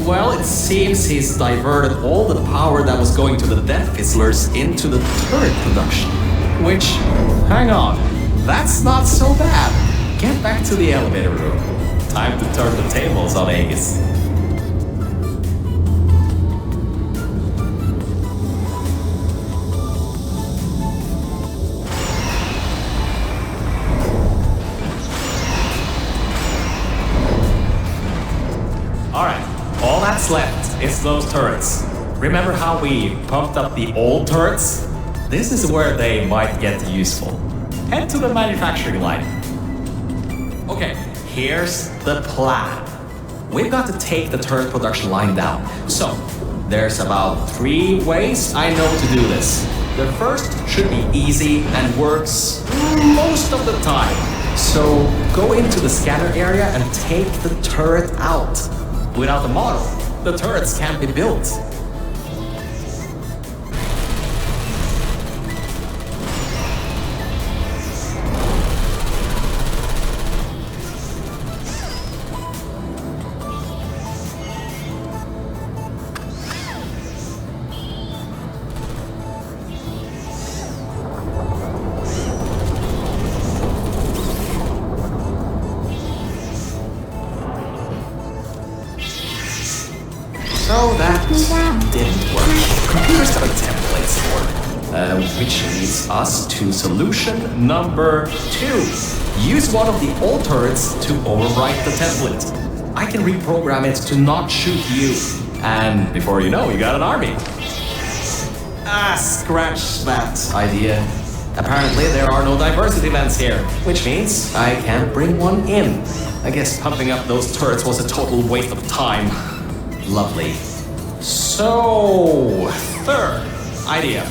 Well, it seems he's diverted all the power that was going to the Death Fizzlers into the turret production. Which, hang on, that's not so bad. Get back to the elevator room. Time to turn the tables on Aegis. Alright, all that's left is those turrets. Remember how we pumped up the old turrets? This is where they might get useful. Head to the manufacturing line. Okay, here's the plan. We've got to take the turret production line down. So, there's about 3 ways I know to do this. The first should be easy and works most of the time. So go into the scanner area and take the turret out. Without the model, the turrets can't be built. So that didn't work. Computers have templates for, which leads us to solution number 2. Use one of the old turrets to overwrite the template. I can reprogram it to not shoot you. And before you know, you got an army. Scratch that idea. Apparently there are no diversity events here, which means I can't bring one in. I guess pumping up those turrets was a total waste of time. Lovely. So, third idea.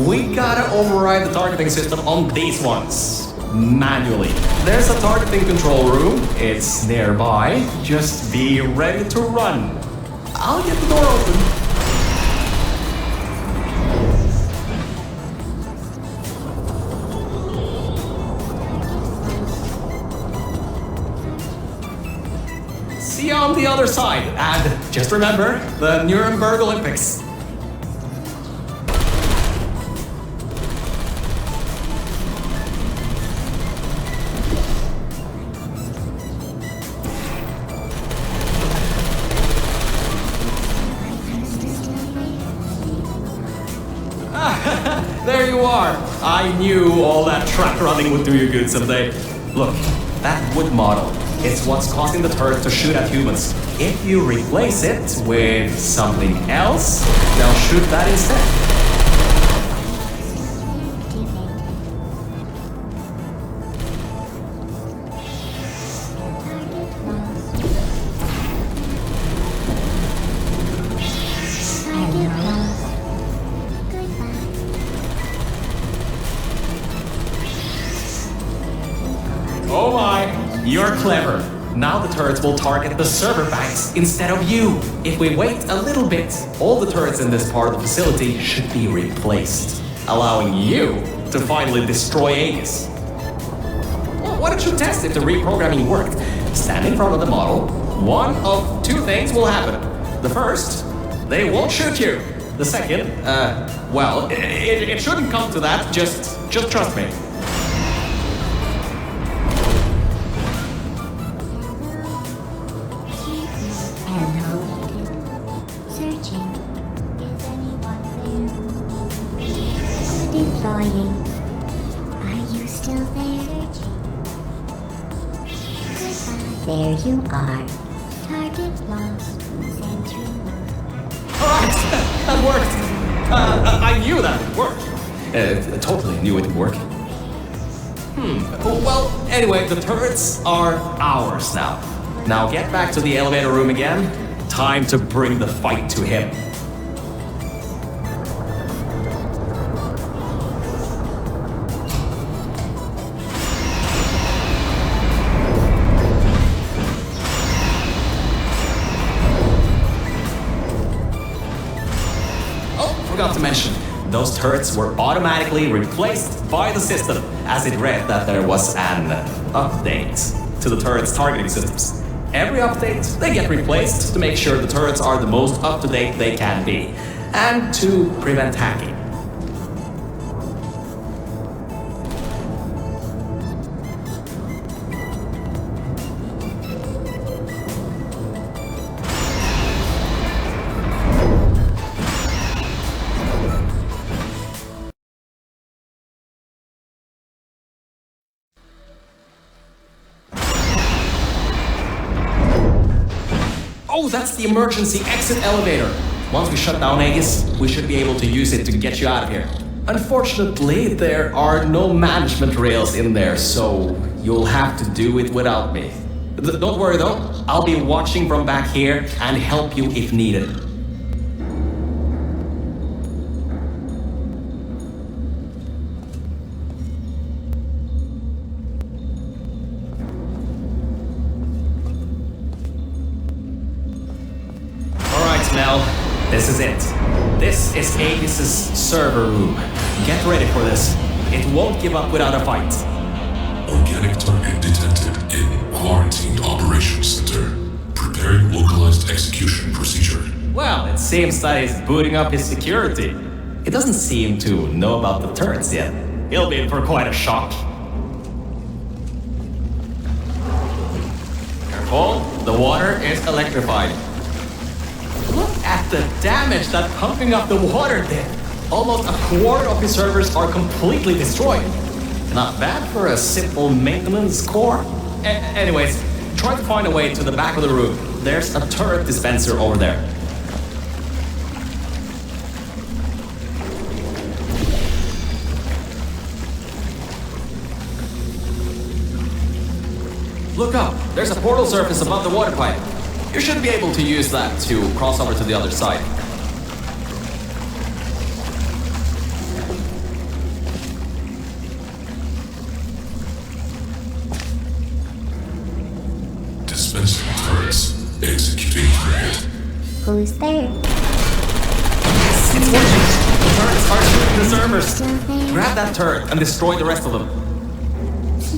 We gotta override the targeting system on these ones. Manually. There's a targeting control room. It's nearby. Just be ready to run. I'll get the door open. See you on the other side, and just remember the Nuremberg Olympics. There you are. I knew all that track running would do you good someday. Look, that wood model. It's what's causing the turret to shoot at humans. If you replace it with something else, they'll shoot that instead. Oh my, you're clever. Now the turrets will target the server banks instead of you. If we wait a little bit, all the turrets in this part of the facility should be replaced, allowing you to finally destroy Aegis. Well, why don't you test if the reprogramming worked? Stand in front of the model. One of two things will happen. The first, they won't shoot you. The second, well, it shouldn't come to that. Just trust me. Deploying. Are you still there? Goodbye. There you are. Target lost. Sentry mode. Alright, that worked. I knew that would work. I totally knew it would work. Well, anyway, the turrets are ours now. Now get back to the elevator room again. Time to bring the fight to him. Forgot to mention, those turrets were automatically replaced by the system, as it read that there was an update to the turrets' targeting systems. Every update, they get replaced to make sure the turrets are the most up-to-date they can be, and to prevent hacking. Oh, that's the emergency exit elevator. Once we shut down Aegis, we should be able to use it to get you out of here. Unfortunately, there are no management rails in there, so you'll have to do it without me. Don't worry though, I'll be watching from back here and help you if needed. This is it. This is Aegis' server room. Get ready for this. It won't give up without a fight. Organic target detected in Quarantined Operations Center. Preparing localized execution procedure. Well, it seems that he's booting up his security. He doesn't seem to know about the turrets yet. He'll be in for quite a shock. Careful, the water is electrified. Look at the damage that pumping up the water did. Almost a quarter of his servers are completely destroyed. Not bad for a simple maintenance core. Anyways, try to find a way to the back of the room. There's a turret dispenser over there. Look up, there's a portal surface above the water pipe. You should be able to use that to cross over to the other side. Dispensing turrets. Executing target. Who's there? Yes, it's working! The turrets are shooting the servers! Grab that turret and destroy the rest of them.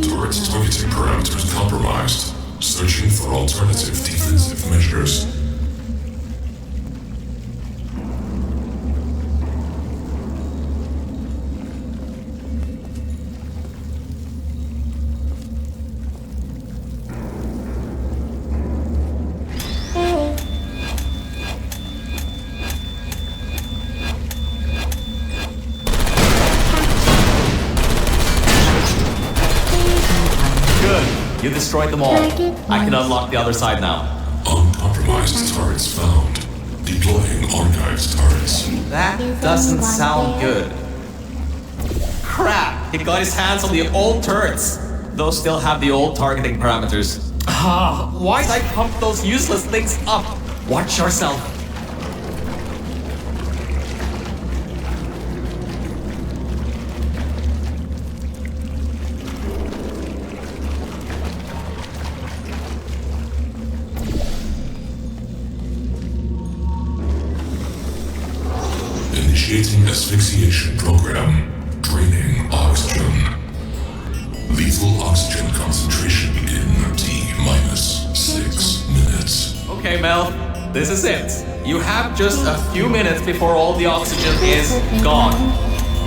Turret's targeting parameters compromised. Searching for alternative defensive measures. You destroyed them all. I can unlock the other side now. Uncompromised turrets found. Deploying archived turrets. That doesn't sound good. Crap! He got his hands on the old turrets. Those still have the old targeting parameters. Why did I pump those useless things up? Watch yourself. Initiating asphyxiation program. Draining oxygen. Lethal oxygen concentration in T-6 minutes. Okay, Mel, this is it. You have just a few minutes before all the oxygen is gone.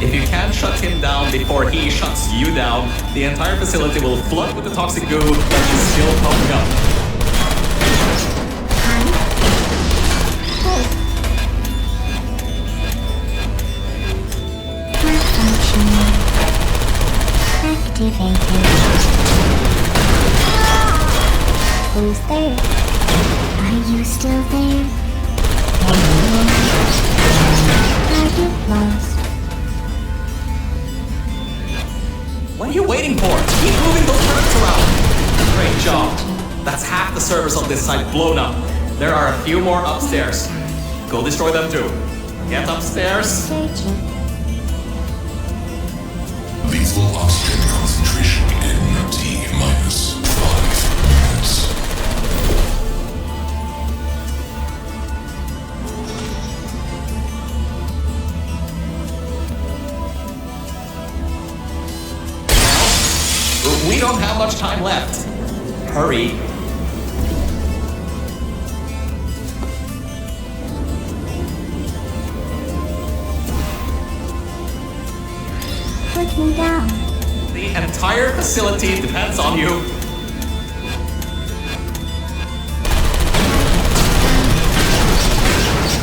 If you can't shut him down before he shuts you down, the entire facility will flood with the toxic goo that is still pumping up. Who's there? Are you still there? Are you lost? What are you waiting for? Keep moving those turrets around! Great job. That's half the servers on this site blown up. There are a few more upstairs. Go destroy them too. Get upstairs. Searching. Lethal oxygen concentration in T-5 minutes. We don't have much time left. Hurry. Put me down. The entire facility depends on you.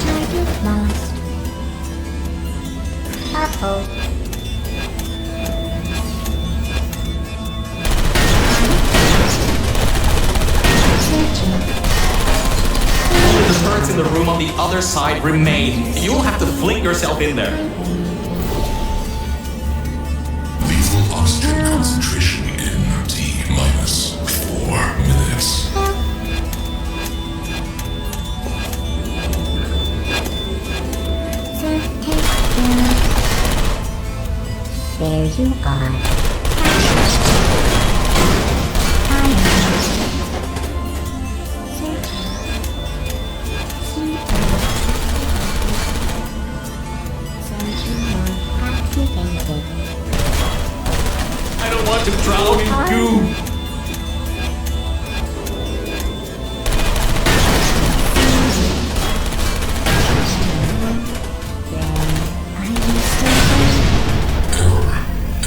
Target lost. Uh-oh. Only the turrets in the room on the other side remain. You'll have to fling yourself in there. Lethal oxygen concentration in T-4 minutes. There you are. want to drown in goo.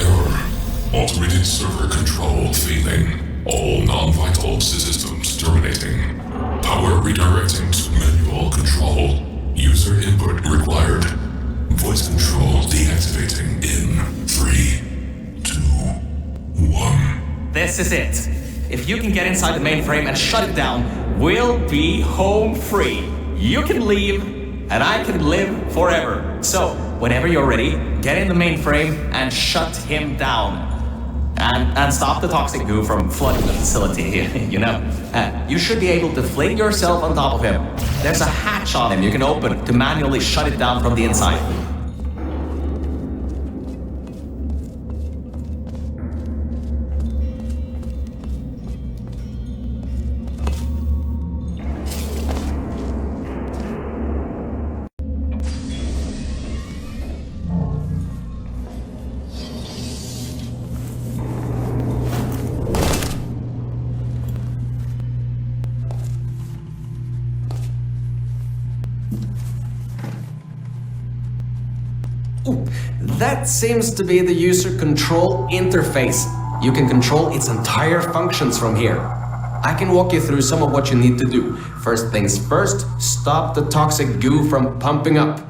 Error. Automated server control failing. All non-vital systems terminating. Power redirecting to manual control. User input required. Voice control deactivating in 3, 2, 1. This is it. If you can get inside the mainframe and shut it down, we'll be home free. You can leave, and I can live forever. So, whenever you're ready, get in the mainframe and shut him down. And stop the toxic goo from flooding the facility, you know. You should be able to fling yourself on top of him. There's a hatch on him you can open to manually shut it down from the inside. That seems to be the user control interface. You can control its entire functions from here. I can walk you through some of what you need to do. First things first, stop the toxic goo from pumping up.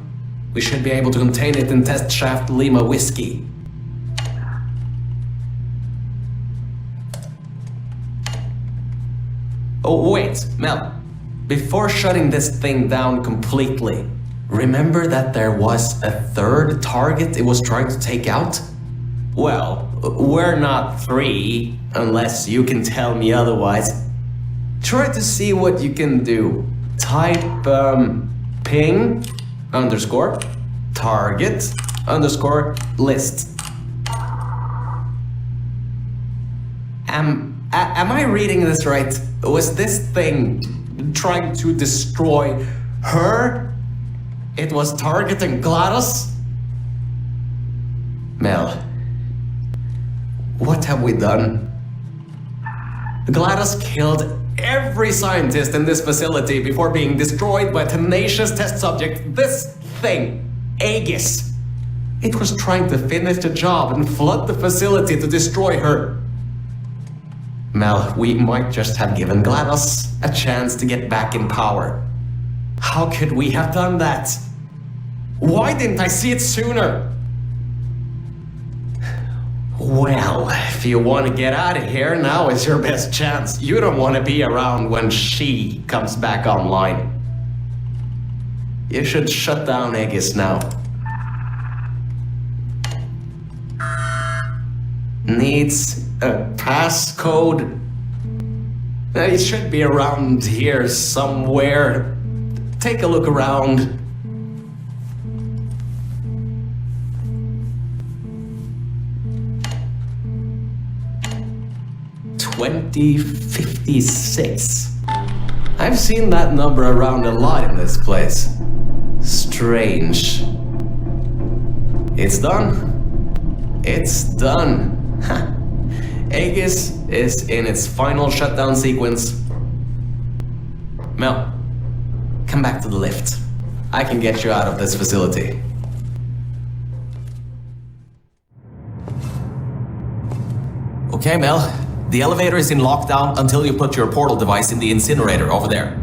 We should be able to contain it in test shaft Lima whiskey. Oh wait, Mel. Before shutting this thing down completely, remember that there was a third target it was trying to take out? Well, we're not 3, unless you can tell me otherwise. Try to see what you can do. Type ping _ target _ list. Am I reading this right? Was this thing trying to destroy her? It was targeting GLaDOS? Mel, what have we done? GLaDOS killed every scientist in this facility before being destroyed by a tenacious test subject. This thing, Aegis. It was trying to finish the job and flood the facility to destroy her. Mel, we might just have given GLaDOS a chance to get back in power. How could we have done that? Why didn't I see it sooner? Well, if you want to get out of here, now is your best chance. You don't want to be around when she comes back online. You should shut down Aegis now. Needs a passcode. It should be around here somewhere. Take a look around. $2056. I've seen that number around a lot in this place. Strange. It's done. It's done. Aegis is in its final shutdown sequence. Mel, come back to the lift. I can get you out of this facility. Okay, Mel. The elevator is in lockdown until you put your portal device in the incinerator over there.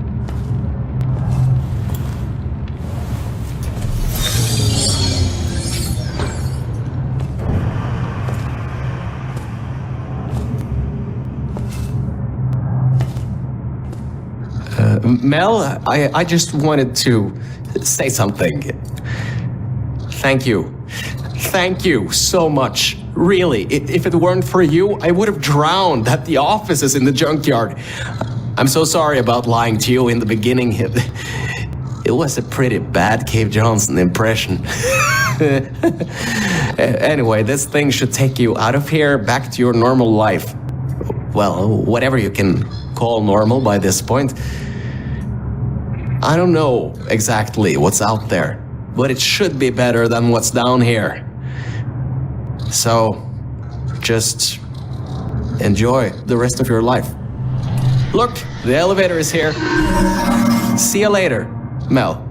Mel, I just wanted to say something. Thank you. Thank you so much. Really, if it weren't for you, I would have drowned at the offices in the junkyard. I'm so sorry about lying to you in the beginning. It was a pretty bad Cave Johnson impression. Anyway, this thing should take you out of here, back to your normal life. Well, whatever you can call normal by this point. I don't know exactly what's out there, but it should be better than what's down here. So, just enjoy the rest of your life. Look, the elevator is here. See you later, Mel.